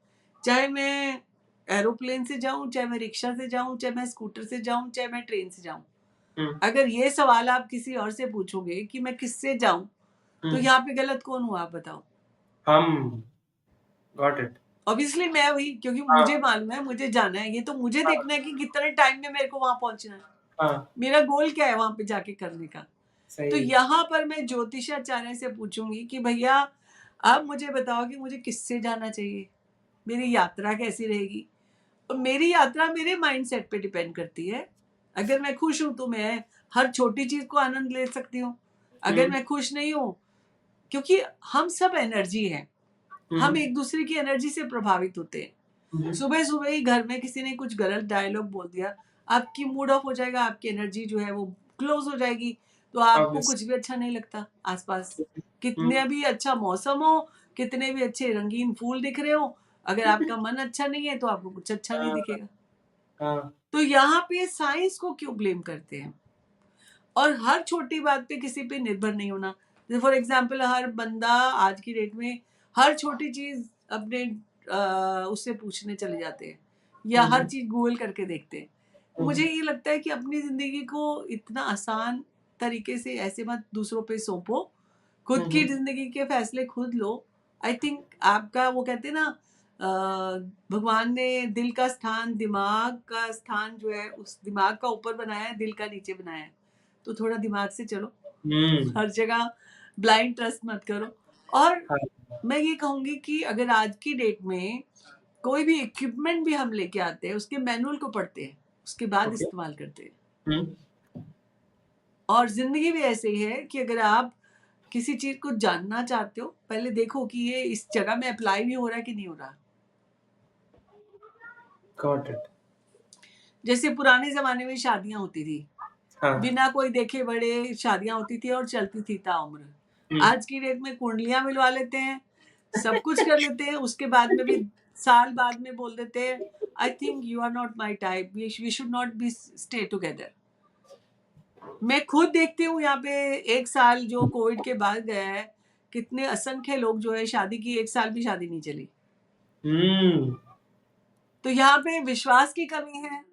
Speaker 2: चाहे मैं एरोप्लेन से जाऊं, चाहे मैं रिक्शा से जाऊं, चाहे मैं स्कूटर से जाऊं, चाहे मैं ट्रेन से जाऊं। अगर ये सवाल आप किसी और से पूछोगे कि मैं किससे जाऊं, तो यहाँ पे गलत कौन हुआ आप बताओ।
Speaker 1: हम। Got it.
Speaker 2: ऑब्वियसली मैं हुई, क्योंकि मुझे मालूम है मुझे जाना है। ये तो मुझे देखना है कि कितने टाइम में मेरे को वहां पहुंचना है।
Speaker 1: हाँ।
Speaker 2: मेरा गोल क्या है वहां पे जाके करने का। तो
Speaker 1: सही।
Speaker 2: यहाँ पर मैं ज्योतिषाचार्य से पूछूंगी कि भैया आप मुझे बताओ कि मुझे किससे जाना चाहिए, मेरी यात्रा कैसी रहेगी। और मेरी यात्रा मेरे माइंडसेट पे डिपेंड करती है। अगर मैं खुश हूं तो मैं हर छोटी चीज को आनंद ले सकती हूँ। अगर मैं खुश नहीं हूँ, क्योंकि हम सब एनर्जी है, हम एक दूसरे की एनर्जी से प्रभावित होते हैं। सुबह सुबह ही घर में किसी ने कुछ गलत डायलॉग बोल दिया, आपकी मूड ऑफ हो जाएगा, आपकी एनर्जी जो है वो क्लोज हो जाएगी। तो आपको कुछ भी अच्छा नहीं लगता आसपास, कितने भी अच्छा मौसम हो, कितने भी अच्छे रंगीन फूल दिख रहे हो, अगर आपका मन अच्छा नहीं है तो आपको कुछ अच्छा नहीं दिखेगा।
Speaker 1: हाँ।
Speaker 2: तो यहाँ पे साइंस को क्यों ब्लेम करते हैं, और हर छोटी बात पे किसी पे निर्भर नहीं होना। फॉर एग्जाम्पल हर बंदा आज की डेट में हर छोटी चीज अपने उससे पूछने चले जाते हैं, या हर चीज गूगल करके देखते हैं। मुझे ये लगता है कि अपनी जिंदगी को इतना आसान तरीके से ऐसे मत दूसरों पे सौंपो। खुद की जिंदगी के फैसले खुद लो। आई थिंक आपका वो कहते हैं ना, भगवान ने दिल का स्थान, दिमाग का स्थान जो है उस दिमाग का ऊपर बनाया है, दिल का नीचे बनाया है। तो थोड़ा दिमाग से चलो, हर जगह ब्लाइंड ट्रस्ट मत करो। और मैं ये कहूंगी कि अगर आज की डेट में कोई भी इक्विपमेंट भी हम लेके आते हैं उसके मैनुअल को पढ़ते हैं, उसके बाद इस्तेमाल करते हैं। और जिंदगी भी ऐसे ही है कि अगर आप किसी चीज को जानना चाहते हो पहले देखो कि ये इस जगह में अप्लाई भी हो रहा है कि नहीं हो रहा।
Speaker 1: Got it.
Speaker 2: जैसे पुराने जमाने में शादियां होती थी, बिना कोई देखे बड़े शादियां होती थी और चलती थी ताउम्र। आज की डेट में कुंडलियां मिलवा लेते हैं, सब कुछ कर लेते हैं, उसके बाद में भी साल बाद में बोल देते हैं I think you are not my type, we should not be stay together. मैं खुद देखती हूँ यहाँ पे 1 साल जो कोविड के बाद गया है, कितने असंख्य लोग जो है शादी की 1 साल भी शादी नहीं चली। तो यहाँ पे विश्वास की कमी है।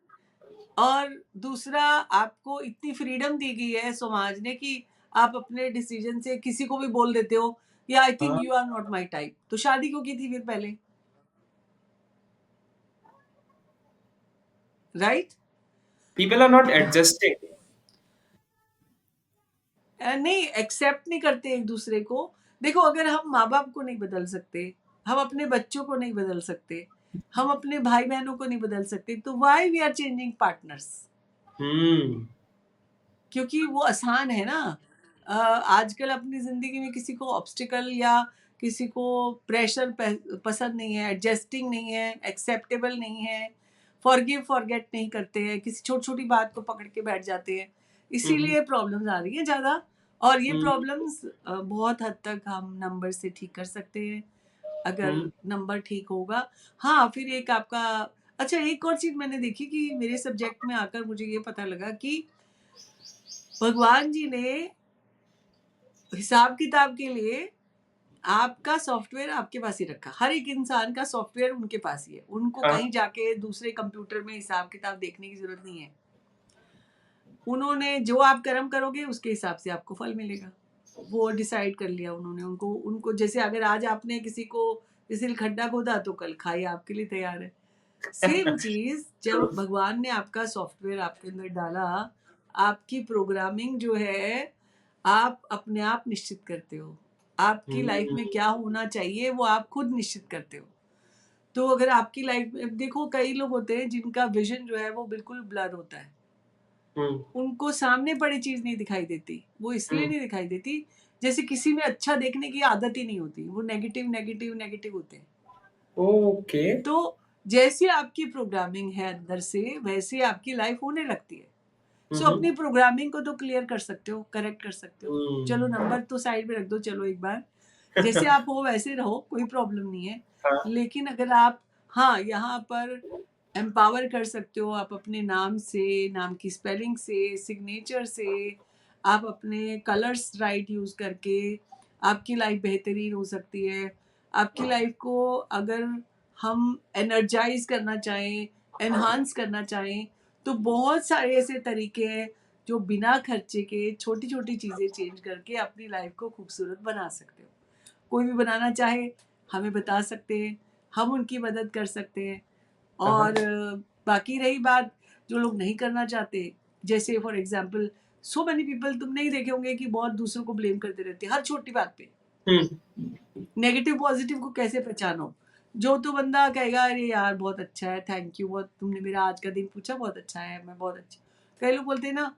Speaker 2: और दूसरा, आपको इतनी फ्रीडम दी गई है समाज ने कि आप अपने डिसीजन से किसी को भी बोल देते हो या I think you are not my type. तो शादी क्यों की थी फिर पहले, right?
Speaker 1: People are not adjusting.
Speaker 2: नहीं एक्सेप्ट नहीं करते एक दूसरे को। देखो अगर हम माँ बाप को नहीं बदल सकते, हम अपने बच्चों को नहीं बदल सकते, हम अपने भाई बहनों को नहीं बदल सकते, तो why we are changing partners? क्योंकि वो आसान है ना। आजकल अपनी जिंदगी में किसी को ऑब्स्टिकल या किसी को प्रेशर पसंद नहीं है, एडजस्टिंग नहीं है, एक्सेप्टेबल नहीं है, फॉरगिव फॉरगेट नहीं करते हैं, किसी छोटी छोटी बात को पकड़ के बैठ जाते हैं। इसीलिए प्रॉब्लम्स आ रही हैं ज़्यादा। और ये प्रॉब्लम्स बहुत हद तक हम नंबर से ठीक कर सकते हैं अगर नंबर ठीक होगा। हाँ फिर एक आपका, अच्छा एक और चीज़ मैंने देखी कि मेरे सब्जेक्ट में आकर मुझे ये पता लगा कि भगवान जी ने हिसाब-किताब के लिए आपका सॉफ्टवेयर आपके पास ही रखा। हर एक इंसान का सॉफ्टवेयर उनके पास ही है। उनको
Speaker 1: हाँ।
Speaker 2: कहीं जाके दूसरे कंप्यूटर में हिसाब-किताब देखने की ज़रूरत नहीं है। उन्होंने जो आप कर्म करोगे उसके हिसाब से आपको फल मिलेगा। वो डिसाइड कर लिया उन्होंने। उनको उनको जैसे अगर आज आपने किसी को किसी ने खड्डा खोदा तो कल खाई आपके लिए तैयार है। सेम चीज़
Speaker 1: ट्रू।
Speaker 2: जब भगवान ने आपका सॉफ्टवेयर आपके अंदर डाला, आपकी प्रोग्रामिंग जो है, आप अपने आप निश्चित करते हो। आपकी लाइफ में
Speaker 1: हुँ,
Speaker 2: क्या होना चाहिए वो आप खुद निश्चित करते हो। तो अगर आपकी लाइफ में देखो कई लोग होते हैं जिनका विज़न जो है वो बिल्कुल ब्लर होता है।
Speaker 1: हुँ,
Speaker 2: उनको सामने पड़ी चीज़ नहीं दिखाई देती। वो इसलिए
Speaker 1: हुँ।
Speaker 2: नहीं दिखाई देती, जैसे किसी में अच्छा देखने की आदत ही नहीं होती। वो नेगेटिव, नेगेटिव, नेगेटिव होते हैं।
Speaker 1: ओके।
Speaker 2: तो जैसी आपकी प्रोग्रामिंग है अंदर से, वैसे आपकी लाइफ होने लगती है।
Speaker 1: हुँ,
Speaker 2: सो
Speaker 1: हुँ।
Speaker 2: अपनी प्रोग्रामिंग को तो क्लियर कर सकते हो, करेक्ट कर सकते हो। चलो
Speaker 1: हुँ।
Speaker 2: नंबर तो साइड में रख दो चलो एक बार। जैसे आप हो वैसे रहो, कोई प्रॉब्लम नहीं है।
Speaker 1: हाँ,
Speaker 2: लेकिन अगर आप हाँ, यहाँ पर एम्पावर कर सकते हो आप अपने नाम से, नाम की स्पेलिंग से, सिग्नेचर से, आप अपने कलर्स राइट यूज़ करके आपकी लाइफ बेहतरीन हो सकती है। आपकी लाइफ को अगर हम एनर्जाइज़ करना चाहें, एनहांस करना चाहें, तो बहुत सारे ऐसे तरीके हैं जो बिना खर्चे के छोटी-छोटी चीज़ें चेंज करके अपनी लाइफ को खूबसूरत बना सकते हो। कोई भी बनाना चाहे, हमें बता सकते हैं, हम उनकी मदद कर सकते हैं।
Speaker 1: हाँ,
Speaker 2: और
Speaker 1: हाँ।
Speaker 2: बाकी रही बात जो लोग नहीं करना चाहते, जैसे for example so many people तुम नहीं देखे होंगे कि बहुत दूसरों को ब्लेम करते रहते हैं, हर छोटी बात पे।
Speaker 1: हुँ,
Speaker 2: नेगेटिव पॉज़िटिव को कैसे पहचानो? जो तो बंदा कहेगा अरे यार बहुत अच्छा है, थैंक यू बहुत तुमने मेरा आज का दिन पूछा बहुत अच्छा है, मैं बहुत अच्छा कई लोग बोलते हैं ना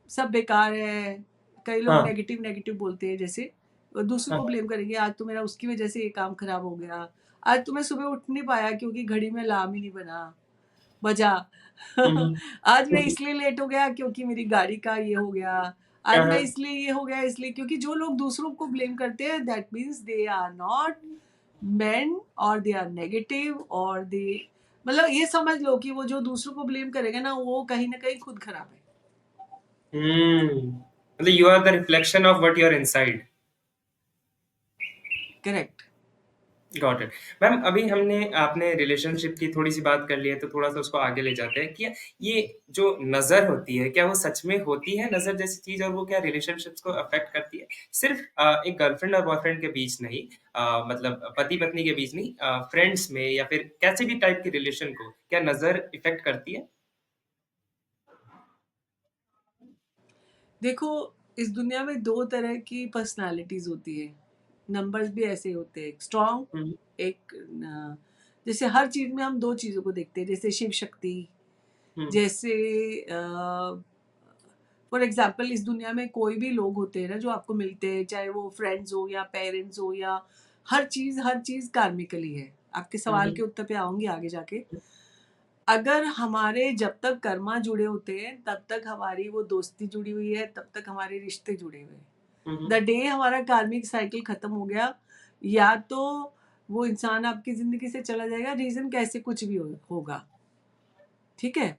Speaker 2: सब बेकार है, कई लोग
Speaker 1: हाँ,
Speaker 2: नेगेटिव नेगेटिव बोलते हैं जैसे दूसरों को
Speaker 1: हाँ।
Speaker 2: ब्लेम करेंगे आज तो मेरा उसकी वजह से ये काम खराब हो गया, आज तो मैं सुबह उठ नहीं पाया क्योंकि घड़ी में अलार्म ही नहीं बजा।
Speaker 1: हुँ, हुँ।
Speaker 2: आज मैं इसलिए लेट हो गया क्योंकि मेरी गाड़ी का ये हो गया,
Speaker 1: हाँ,
Speaker 2: आज मैं
Speaker 1: हाँ।
Speaker 2: इसलिए ये हो गया इसलिए क्योंकि जो लोग दूसरों को ब्लेम करते हैं that means they are not men और दे आर नेगेटिव और दे मतलब ये समझ लो कि वो जो दूसरों को ब्लेम करेगा ना वो कहीं ना कहीं खुद खराब है।
Speaker 1: मतलब you are the reflection of what you are inside.
Speaker 2: Correct.
Speaker 1: Got it. Ma'am अभी हमने आपने रिलेशनशिप की थोड़ी-सी बात कर ली है, तो थोड़ा-सा उसको आगे ले जाते हैं कि ये जो नज़र होती है, क्या वो सच में होती है नज़र जैसी चीज़ और वो क्या रिलेशनशिप्स को अफ़ेक्ट करती है? सिर्फ़ एक गर्लफ्रेंड और बॉयफ्रेंड के बीच नहीं मतलब पति-पत्नी के बीच नहीं फ्रेंड्स में या फिर कैसे भी टाइप के रिलेशन को क्या नज़र इफ़ेक्ट करती है?
Speaker 2: देखो इस दुनिया में दो तरह की पर्सनालिटीज होती है, नंबर्स भी ऐसे होते हैं, एक स्ट्रांग
Speaker 1: हुँ,
Speaker 2: एक जैसे हर चीज में हम दो चीजों को देखते हैं, जैसे शिव शक्ति,
Speaker 1: हुँ,
Speaker 2: जैसे फॉर एग्जाम्पल इस दुनिया में कोई भी लोग होते हैं ना जो आपको मिलते हैं, चाहे वो फ्रेंड्स हो या पेरेंट्स हो या हर चीज कार्मिकली है। आपके
Speaker 1: हुँ,
Speaker 2: सवाल
Speaker 1: हुँ,
Speaker 2: के उत्तर पे आऊंगी आगे जाके। अगर हमारे जब तक कर्मा जुड़े होते हैं तब तक हमारी वो दोस्ती जुड़ी हुई है, तब तक हमारे रिश्ते जुड़े हुए हैं।
Speaker 1: हुँ, हुँ,
Speaker 2: द डे हमारा कार्मिक साइकिल खत्म हो गया, या तो वो इंसान आपकी जिंदगी से चला जाएगा, रीजन कैसे कुछ भी होगा, ठीक है।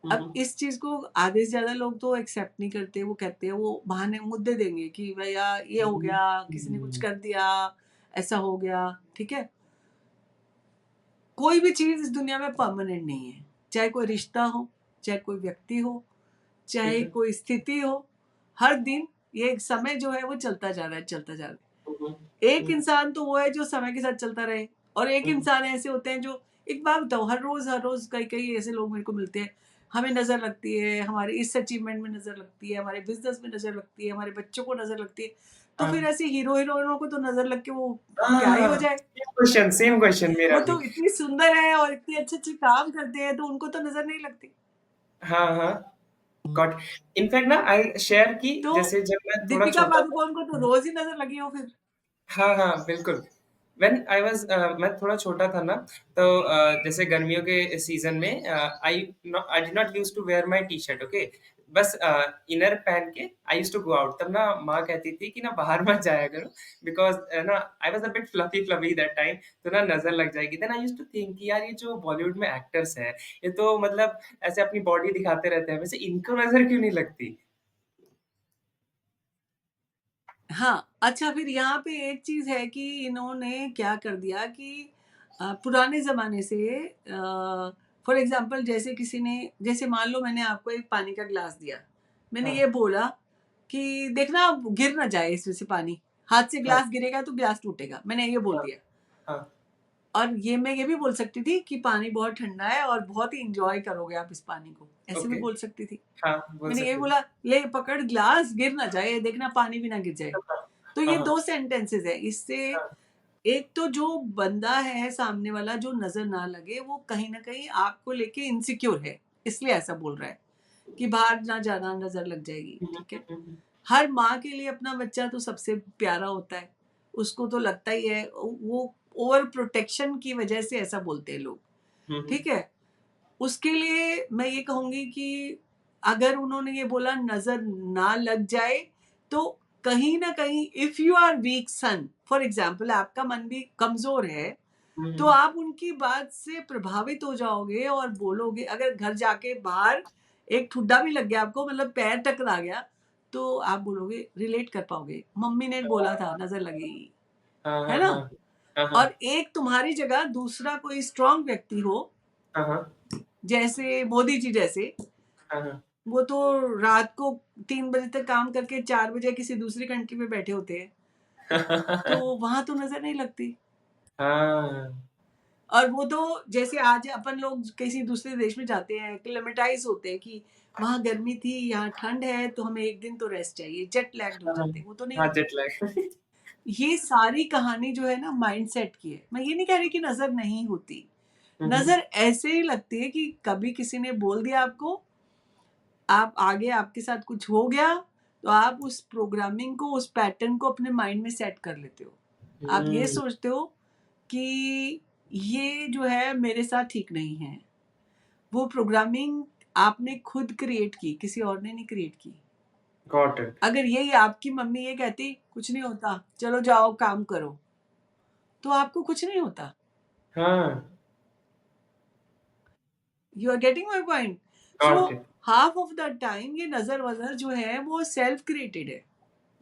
Speaker 1: हुँ,
Speaker 2: अब
Speaker 1: हुँ,
Speaker 2: इस चीज को आधे से ज्यादा लोग तो एक्सेप्ट नहीं करते, वो कहते हैं वो बहाने मुद्दे देंगे कि भैया ये हो गया, किसी ने कुछ कर दिया, ऐसा हो गया, ठीक है। कोई भी चीज इस दुनिया में परमानेंट नहीं है, चाहे कोई रिश्ता हो, चाहे कोई व्यक्ति हो,
Speaker 1: ठीक
Speaker 2: चाहे
Speaker 1: है।
Speaker 2: कोई स्थिति हो, हर दिन ये एक समय जो है वो चलता जा रहा है चलता जा रहा
Speaker 1: हुँ, हुँ,
Speaker 2: है। एक
Speaker 1: हुँ,
Speaker 2: इंसान तो वो है जो समय के साथ चलता रहे, और एक
Speaker 1: हुँ,
Speaker 2: इंसान ऐसे होते हैं जो एक बात बताओ, हर रोज कई कई ऐसे लोग मेरे को मिलते हैं, हमें नजर लगती है हमारे इस अचीवमेंट में, नजर लगती है हमारे बिजनेस में, नजर लगती है हमारे बच्चों को, नजर लगती है। तो फिर
Speaker 1: हाँ।
Speaker 2: ऐसे हीरो हीरोइनों को तो नजर लग के वो क्या ही हो
Speaker 1: हाँ,
Speaker 2: जाए।
Speaker 1: सेम क्वेश्चन मेरा
Speaker 2: वो
Speaker 1: भी।
Speaker 2: तो इतनी सुंदर है और इतने अच्छे अच्छे काम करते हैं तो उनको तो नजर नहीं लगती।
Speaker 1: हाँ, हाँ। गॉट इनफैक्ट ना आई शेयर कि
Speaker 2: तो
Speaker 1: जैसे जब मैं थोड़ा
Speaker 2: दीपिका
Speaker 1: छोटा था
Speaker 2: पादुकोण को तो रोज ही नजर लगी हो फिर।
Speaker 1: हाँ, हाँ, बिल्कुल। व्हेन आई वाज़ मैं थोड़ा छोटा था ना, तो जैसे गर्मियों के सीज़न में I did not used to wear my T-shirt okay? बस इनर पहन के I used to go out तब ना माँ कहती थी कि ना बाहर मत जाया करो बिकॉज़ ना I was a bit fluffy fluffy that time तो ना नज़र लग जाएगी। Then I used to think कि यार ये जो बॉलीवुड में एक्टर्स हैं, ये तो मतलब ऐसे अपनी बॉडी दिखाते रहते हैं, वैसे इनको नज़र क्यों नहीं लगती?
Speaker 2: हाँ, अच्छा फिर यहाँ पे एक चीज़ है कि इन्होंने क्या कर दिया कि पुराने ज़माने से फॉर एग्ज़ाम्पल जैसे किसी ने जैसे मान लो मैंने आपको एक पानी का ग्लास दिया। मैंने
Speaker 1: हाँ,
Speaker 2: ये बोला कि देखना गिर ना जाए इसमें से पानी। हाथ से
Speaker 1: हाँ,
Speaker 2: ग्लास गिरेगा तो ग्लास टूटेगा। मैंने ये बोल
Speaker 1: हाँ,
Speaker 2: दिया।
Speaker 1: हाँ,
Speaker 2: और ये मैं ये भी बोल सकती थी कि पानी बहुत ठंडा है और बहुत ही एन्जॉय करोगे आप इस पानी को। ऐसे भी
Speaker 1: ओके,
Speaker 2: बोल सकती थी।
Speaker 1: हाँ, बोल
Speaker 2: मैंने ये
Speaker 1: सकते थे।
Speaker 2: बोला, ले पकड़ ग्लास गिर ना जाए, देखना पानी भी ना गिर जाए। तो
Speaker 1: हाँ,
Speaker 2: ये
Speaker 1: हाँ,
Speaker 2: 2 सेंटेंसेस है। इससे
Speaker 1: हाँ,
Speaker 2: एक तो जो बंदा है सामने वाला जो नज़र ना लगे वो कहीं न कहीं आपको लेके इनसिक्योर है, इसलिए ऐसा बोल रहा है कि बाहर ना जाना नज़र लग जाएगी,
Speaker 1: हुँ,
Speaker 2: ठीक है?
Speaker 1: हुँ, हुँ,
Speaker 2: हर माँ के लिए अपना बच्चा तो सबसे प्यारा होता है। उसको तो लगता ही है वो ओवर प्रोटेक्शन की वज़ह से ऐसा बोलते हैं लोग,
Speaker 1: हुँ, हुँ,
Speaker 2: ठीक है? उसके लिए मैं ये कहूँगी कि अगर उन्होंने ये बोला नज़र ना लग जाए, तो कहीं न कहीं if you are weak sun, for example आपका मन भी कमज़ोर है,
Speaker 1: हुँ,
Speaker 2: तो
Speaker 1: हुँ,
Speaker 2: आप उनकी बात से प्रभावित हो जाओगे और बोलोगे अगर घर जाके बाहर एक ठुड्डा भी लग गया आपको मतलब पैर टकरा गया, तो आप बोलोगे रिलेट कर पाओगे, मम्मी ने बोला था नज़र लगेगी,
Speaker 1: हाँ,
Speaker 2: है
Speaker 1: हाँ,
Speaker 2: ना?
Speaker 1: हाँ, हाँ,
Speaker 2: और
Speaker 1: हाँ,
Speaker 2: एक तुम्हारी जगह दूसरा कोई स्ट्रॉन्ग व्यक्ति हो,
Speaker 1: हाँ, हाँ,
Speaker 2: जैसे मोदी जी जैसे,
Speaker 1: हाँ, हाँ,
Speaker 2: वो तो रात को 3 बजे तक काम करके 4 बजे किसी दूसरी कंट्री में बैठे होते हैं, तो वहाँ तो नज़र नहीं लगती।
Speaker 1: हाँ,
Speaker 2: और वो तो जैसे आज अपन लोग किसी दूसरे देश में जाते हैं, एक्लेमेटाइज़ होते हैं कि वहाँ गर्मी थी, यहाँ ठंड है, तो हमें 1 दिन तो रेस्ट चाहिए, जेट लैग्ड हो
Speaker 1: हाँ,
Speaker 2: जाते हैं, वो तो नहीं
Speaker 1: हाँ,
Speaker 2: होते।
Speaker 1: Jet lag.
Speaker 2: ये सारी कहानी जो है ना माइंडसेट की है। मैं ये नहीं कह रही कि नज़र नहीं होती।
Speaker 1: हुँ, हुँ,
Speaker 2: नज़र ऐसे ही लगती है कि कभी किसी ने बोल दिया आपको, आप आगे आपके साथ कुछ हो गया, तो आप उस प्रोग्रामिंग को, उस पैटर्न को अपने माइंड में सेट कर लेते हो। आप ये
Speaker 1: हुँ,
Speaker 2: सोचते हो कि ये जो है मेरे साथ ठीक नहीं है। वो प्रोग्रामिंग आपने खुद क्रिएट की, किसी और ने नहीं क्रिएट की।
Speaker 1: Got it.
Speaker 2: अगर यही आपकी मम्मी ये कहती, "कुछ नहीं होता, चलो जाओ काम करो," तो आपको कुछ नहीं होता।
Speaker 1: हाँ,
Speaker 2: you are getting my point? So
Speaker 1: got it.
Speaker 2: Half of the time ये नज़र-वज़र जो है वो सेल्फ क्रिएटेड है।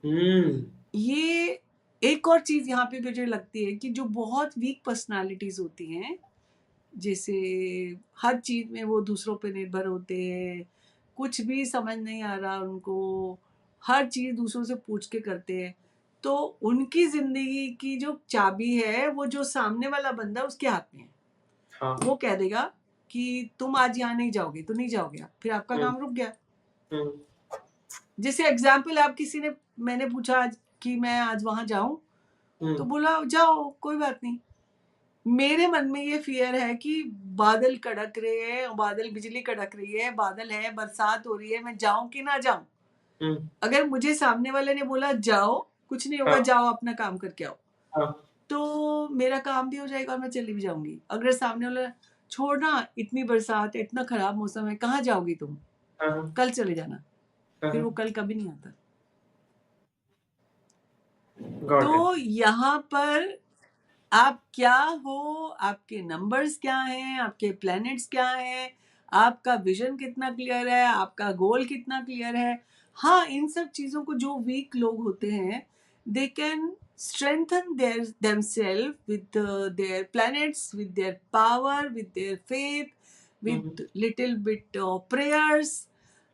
Speaker 1: हुँ,
Speaker 2: ये एक और चीज़ यहाँ पे मुझे लगती है कि जो बहुत वीक पर्सनैलिटीज़ होती हैं, जैसे हर चीज़ में वो दूसरों पे निर्भर होते हैं, कुछ भी समझ नहीं आ रहा उनको, हर चीज़ दूसरों से पूछ के करते हैं। तो उनकी ज़िंदगी की जो चाबी है, वो जो सामने वाला बंदा है उसके हाथ में है।
Speaker 1: हाँ,
Speaker 2: वो कह देगा कि तुम आज यहाँ नहीं जाओगे, तो नहीं जाओगे आप, फिर आपका
Speaker 1: हुँ,
Speaker 2: काम रुक गया।
Speaker 1: हुँ,
Speaker 2: जैसे एग्ज़ाम्पल आप किसी ने मैंने पूछा आज कि मैं आज वहाँ जाऊँ?
Speaker 1: हुँ,
Speaker 2: तो बोला जाओ, कोई बात नहीं। मेरे मन में ये फ़ियर है कि बादल कड़क रहे हैं, बादल बिजली कड़क रही है, बादल है, बरसात हो रही है, मैं जाऊँ कि ना जाऊँ?
Speaker 1: हुँ,
Speaker 2: अगर मुझे सामने वाले ने बोला जाओ, कुछ नहीं होगा,
Speaker 1: हाँ,
Speaker 2: जाओ अपना काम करके आओ,
Speaker 1: हाँ,
Speaker 2: तो मेरा काम भी हो जाएगा और मैं चली भी जाऊँगी। अगर सामने वाला छोड़ ना इतनी बरसात है, इतना खराब मौसम है, कहाँ जाओगी तुम?
Speaker 1: हाँ, हाँ,
Speaker 2: कल चले जाना।
Speaker 1: हाँ,
Speaker 2: फिर वो
Speaker 1: हाँ,
Speaker 2: कल कभी नहीं आता।
Speaker 1: Got it.
Speaker 2: तो यहाँ पर आप क्या हो, आपके नंबर्स क्या हैं, आपके प्लैनेट्स क्या हैं, आपका विज़न कितना क्लियर है, आपका गोल कितना क्लियर है। हाँ, इन सब चीज़ों को जो वीक लोग होते हैं, they can strengthen themselves with their planets, with their power, with their faith,
Speaker 1: hmm, hmm,
Speaker 2: with little bit of prayers,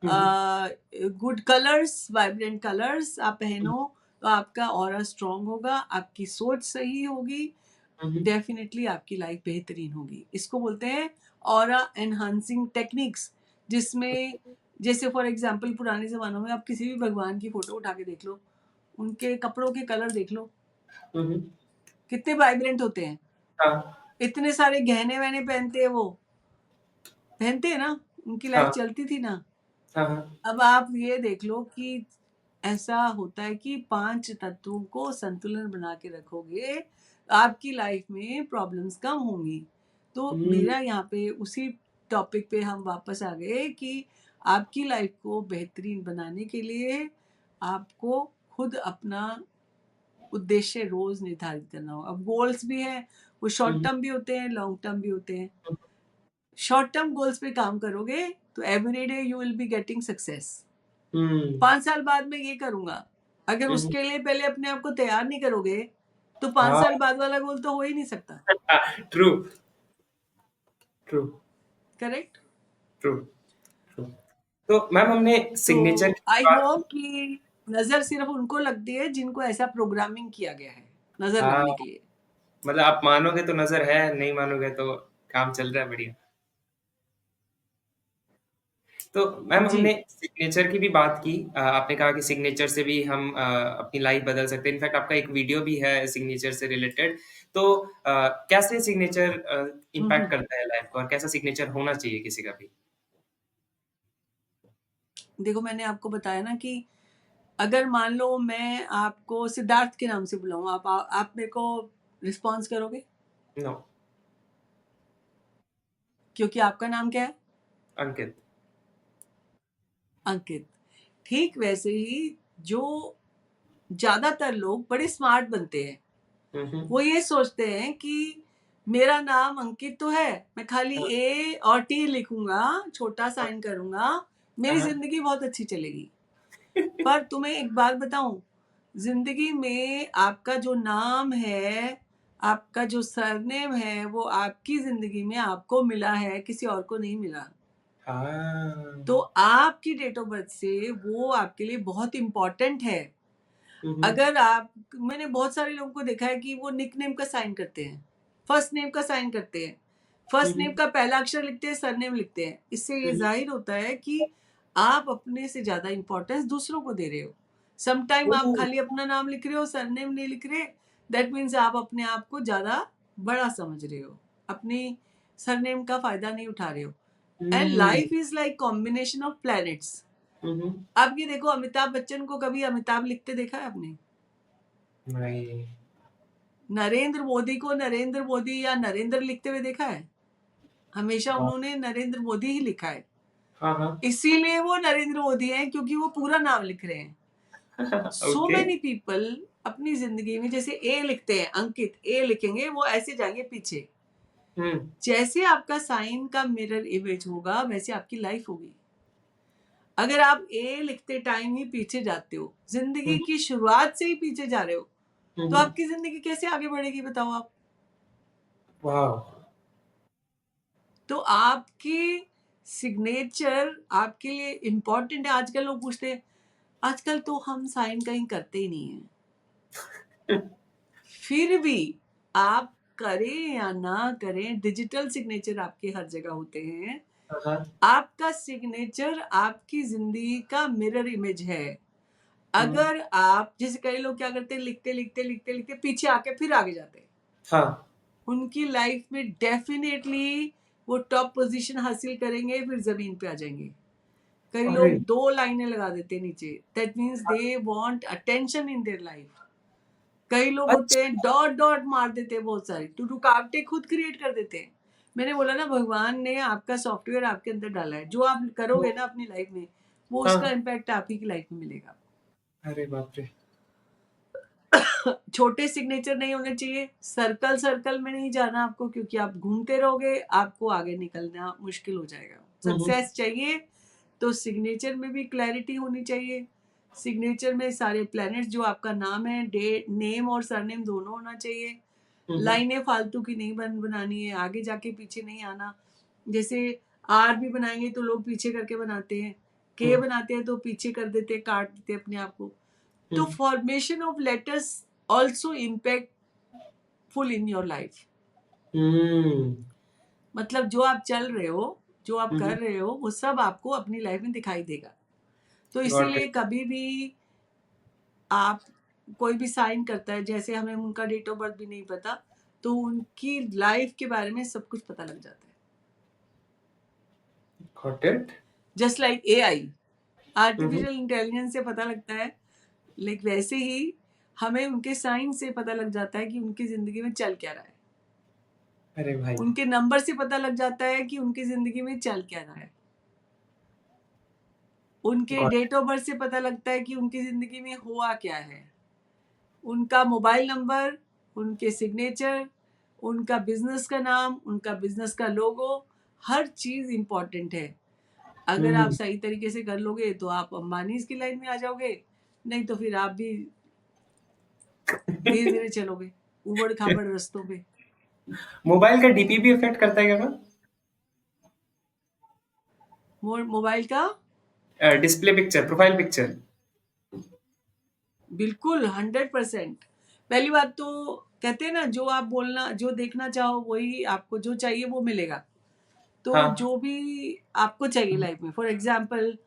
Speaker 1: hmm, hmm,
Speaker 2: good colours, vibrant colours आप
Speaker 1: हुँ,
Speaker 2: पहनो, तो आपका ऑरा स्ट्रॉन्ग होगा, आपकी सोच सही होगी,
Speaker 1: हुँ, हुँ,
Speaker 2: डेफिनेटली आपकी लाइफ बेहतरीन होगी। इसको बोलते हैं ऑरा एनहांसिंग टेक्निक्स, जिसमें जैसे फॉर एग्जांपल पुराने ज़मानों में आप किसी भी भगवान की फ़ोटो उठा के देख लो, उनके कपड़ों के कलर देख लो,
Speaker 1: हुँ, हुँ,
Speaker 2: कितने वाइब्रेंट होते हैं।
Speaker 1: हाँ,
Speaker 2: इतने सारे गहने-वहने पहनते हैं वो, पहनते हैं ना, उनकी लाइफ
Speaker 1: हाँ,
Speaker 2: चलती थी ना।
Speaker 1: हाँ, हाँ,
Speaker 2: अब आप ये देख लो कि ऐसा होता है कि 5 तत्वों को संतुलन बना के रखोगे, आपकी लाइफ में प्रॉब्लम्स कम होंगी। तो
Speaker 1: हुँ,
Speaker 2: मेरा यहाँ पे उसी टॉपिक पे हम वापस आ गए कि आपकी लाइफ को बेहतरीन बनाने के लिए आपको खुद अपना उद्देश्य रोज़ निर्धारित करना होगा। अब गोल्स भी हैं, वो
Speaker 1: हुँ,
Speaker 2: शॉर्ट
Speaker 1: हुँ,
Speaker 2: टर्म भी होते हैं, लॉन्ग टर्म भी होते हैं।
Speaker 1: हुँ,
Speaker 2: शॉर्ट टर्म गोल्स पे काम करोगे, तो every day you will be getting success.
Speaker 1: हुँ,
Speaker 2: 5 साल बाद मैं ये करूँगा। अगर
Speaker 1: हुँ, हुँ।
Speaker 2: उसके लिए पहले अपने आप को तैयार नहीं करोगे, तो 5
Speaker 1: हाँ,
Speaker 2: साल बाद वाला गोल तो हो ही नहीं सकता।
Speaker 1: True, true,
Speaker 2: correct?
Speaker 1: True, true. तो मैम हमने
Speaker 2: तो
Speaker 1: सिग्नेचर की
Speaker 2: आई
Speaker 1: बात
Speaker 2: होप कि नज़र सिर्फ़ उनको लगती है जिनको ऐसा प्रोग्रामिंग किया गया है, नज़र
Speaker 1: हाँ,
Speaker 2: लगने के लिए।
Speaker 1: मतलब आप मानोगे तो नज़र है, नहीं मानोगे तो काम चल रहा है बढ़िया। तो मैम
Speaker 2: जी।
Speaker 1: हमने सिग्नेचर की भी बात की। आपने कहा कि सिग्नेचर से भी हम अपनी लाइफ़ बदल सकते हैं। इनफैक्ट आपका एक वीडियो भी है सिग्नेचर से रिलेटेड। तो कैसे सिग्नेचर
Speaker 2: हुँ,
Speaker 1: इम्पैक्ट
Speaker 2: हुँ।
Speaker 1: करता है लाइफ़ को और कैसा सिग्नेचर होना चाहिए किसी का भी?
Speaker 2: देखो मैंने आपको बताया ना कि अगर मान लो मैं आपको सिद्धार्थ के नाम से बुलाऊँ, आप मेरे को रिस्पॉन्स करोगे?
Speaker 1: नो,
Speaker 2: क्योंकि आपका नाम क्या है?
Speaker 1: अंकित।
Speaker 2: अंकित। ठीक वैसे ही जो ज़्यादातर लोग बड़े स्मार्ट बनते हैं।
Speaker 1: हुँ, हुँ।
Speaker 2: वो ये सोचते हैं कि मेरा नाम अंकित तो है, मैं खाली
Speaker 1: हाँ,
Speaker 2: ए और टी लिखूँगा, छोटा
Speaker 1: हाँ,
Speaker 2: साइन करूँगा,
Speaker 1: हाँ,
Speaker 2: मेरी
Speaker 1: हाँ।
Speaker 2: ज़िंदगी बहुत अच्छी चलेगी। पर तुम्हें एक बात बताऊँ, ज़िंदगी में आपका जो नाम है, आपका जो सरनेम है, वो आपकी ज़िंदगी में आपको मिला है, किसी और को नहीं मिला। तो
Speaker 1: हाँ।
Speaker 2: आपकी डेट ऑफ बर्थ से वो आपके लिए बहुत इम्पोर्टेंट है।
Speaker 1: हुँ, हुँ।
Speaker 2: अगर आप मैंने बहुत सारे लोगों को देखा है कि वो निकनेम का साइन करते हैं, फर्स्ट नेम का साइन करते हैं,
Speaker 1: हुँ,
Speaker 2: फर्स्ट नेम
Speaker 1: हुँ।
Speaker 2: का पहला अक्षर लिखते हैं, सरनेम लिखते हैं। इससे
Speaker 1: हुँ,
Speaker 2: ये
Speaker 1: हुँ।
Speaker 2: ज़ाहिर होता है कि आप अपने से ज़्यादा इम्पोर्टेंस दूसरों को दे रहे हो। समटाइम आप
Speaker 1: ओह!
Speaker 2: खाली अपना नाम लिख रहे हो, सरनेम नहीं लिख रहे, दैट मीन्स आप अपने आप को ज़्यादा बड़ा समझ रहे हो। अपनी सरनेम का फ़ायदा नहीं उठा रहे हो। एंड
Speaker 1: हुँ।
Speaker 2: Life is like combination of planets.
Speaker 1: हुँ, हुँ।
Speaker 2: आप ये देखो अमिताभ बच्चन को कभी अमिताभ लिखते देखा है आपने?
Speaker 1: नहीं।
Speaker 2: नरेंद्र मोदी को नरेंद्र मोदी या नरेंद्र लिखते हुए देखा है? हमेशा
Speaker 1: हाँ,
Speaker 2: उन्होंने नरेंद्र मोदी ही लिखा है।
Speaker 1: हाँ, हाँ।
Speaker 2: इसीलिए वो नरेंद्र मोदी हैं क्योंकि वो पूरा नाम लिख रहे हैं। So
Speaker 1: okay.
Speaker 2: मेनी पीपल अपनी ज़िंदगी में जैसे ए लिखते हैं, अंकित ए लिखेंगे, वो ऐसे जाएँगे पीछे।
Speaker 1: हुँ,
Speaker 2: जैसे आपका साइन का मिरर इमेज होगा, वैसे आपकी लाइफ होगी। अगर आप ए लिखते टाइम ही पीछे जाते हो, ज़िंदगी
Speaker 1: हुँ,
Speaker 2: की शुरुआत से ही पीछे जा रहे हो,
Speaker 1: हुँ,
Speaker 2: तो
Speaker 1: हुँ।
Speaker 2: आपकी ज़िंदगी कैसे आगे बढ़ेगी बताओ आप?
Speaker 1: वॉव!
Speaker 2: तो आपकी सिग्नेचर आपके लिए इम्पोर्टेंट है। आजकल लोग पूछते हैं, आजकल तो हम साइन कहीं करते ही नहीं हैं। फिर भी आप करें या ना करें, डिजिटल सिग्नेचर आपके हर जगह होते हैं।
Speaker 1: हाँ, हाँ।
Speaker 2: आपका सिग्नेचर आपकी ज़िंदगी का मिरर इमेज है।
Speaker 1: हुँ,
Speaker 2: अगर आप जैसे कई लोग क्या करते हैं, लिखते पीछे आके फिर आगे जाते हैं।
Speaker 1: हाँ।
Speaker 2: उनकी लाइफ में डेफ़िनेटली वो टॉप पोज़ीशन हासिल करेंगे, फिर ज़मीन पे आ जाएँगे। कई
Speaker 1: अरे!
Speaker 2: लोग 2 लाइनें लगा देते हैं नीचे, that means they want attention in their life. कई लोग होते हैं
Speaker 1: अच्छा।
Speaker 2: डॉट डॉट मार देते हैं बहुत सारी, तो रुकावटें खुद क्रिएट कर देते हैं। मैंने बोला ना भगवान ने आपका सॉफ्टवेयर आपके अंदर डाला है, जो आप
Speaker 1: हुँ,
Speaker 2: करोगे ना अपनी लाइफ में, वो उसका
Speaker 1: हाँ।
Speaker 2: इम्पैक्ट आप ही की लाइफ में मिलेगा।
Speaker 1: अरे बाप रे!
Speaker 2: छोटे सिग्नेचर नहीं होने चाहिए, सर्कल सर्कल में नहीं जाना आपको क्योंकि आप घूमते रहोगे, आपको आगे निकलना मुश्किल हो जाएगा।
Speaker 1: हुँ, हुँ,
Speaker 2: सक्सेस चाहिए तो सिग्नेचर में भी क्लैरिटी होनी चाहिए। सिग्नेचर में सारे प्लैनेट्स जो आपका नाम है, डे नेम और सरनेम दोनों होना चाहिए।
Speaker 1: हुँ, हुँ,
Speaker 2: लाइनें फालतू की नहीं बनानी है, आगे जाके पीछे नहीं आना। जैसे आर भी बनाएँगे तो लोग पीछे करके बनाते हैं,
Speaker 1: हुँ,
Speaker 2: के बनाते हैं तो पीछे कर देते हैं, काट देते हैं अपने आप को।
Speaker 1: हुँ,
Speaker 2: तो formation of letters also impactful in your life।
Speaker 1: हुँ,
Speaker 2: मतलब जो आप चल रहे हो, जो आप
Speaker 1: हुँ,
Speaker 2: कर
Speaker 1: हुँ।
Speaker 2: रहे हो, वो सब आपको अपनी लाइफ में दिखाई देगा। तो
Speaker 1: गॉट
Speaker 2: इसीलिए
Speaker 1: इट।
Speaker 2: कभी भी आप कोई भी साइन करता है, जैसे हमें उनका डेट ऑफ बर्थ भी नहीं पता, तो उनकी लाइफ के बारे में सब कुछ पता लग जाता है।
Speaker 1: Got it.
Speaker 2: Just like AI,
Speaker 1: hmm, hmm.
Speaker 2: Artificial intelligence से पता लगता है, लाइक वैसे ही हमें उनके साइन से पता लग जाता है कि उनकी ज़िंदगी में चल क्या रहा है।
Speaker 1: अरे भाई!
Speaker 2: उनके नंबर से पता लग जाता है कि उनकी ज़िंदगी में चल क्या रहा है। उनके
Speaker 1: गॉट
Speaker 2: डेट ऑफ बर्थ से पता लगता है कि उनकी ज़िंदगी में हुआ क्या है। उनका मोबाइल नंबर, उनके सिग्नेचर, उनका बिज़नेस का नाम, उनका बिज़नेस का लोगो, हर चीज़ इम्पोर्टेंट है। अगर आप
Speaker 1: हुँ,
Speaker 2: सही तरीके से कर लोगे तो आप अंबानीज़ की लाइन में आ जाओगे, नहीं तो फिर आप भी धीरे-धीरे चलोगे, ऊबड़-खाबड़ रास्तों पे।
Speaker 1: मोबाइल का डीपी भी इफ़ेक्ट करता है क्या मैम?
Speaker 2: मोबाइल का
Speaker 1: डिस्प्ले पिक्चर, प्रोफाइल पिक्चर?
Speaker 2: बिल्कुल 100%। पहली बात तो कहते हैं ना, जो आप बोलना जो देखना चाहो वही आपको जो चाहिए वो मिलेगा। तो
Speaker 1: हाँ।
Speaker 2: जो भी आपको चाहिए
Speaker 1: हुँ,
Speaker 2: लाइफ में, फॉर एग्जाम्पल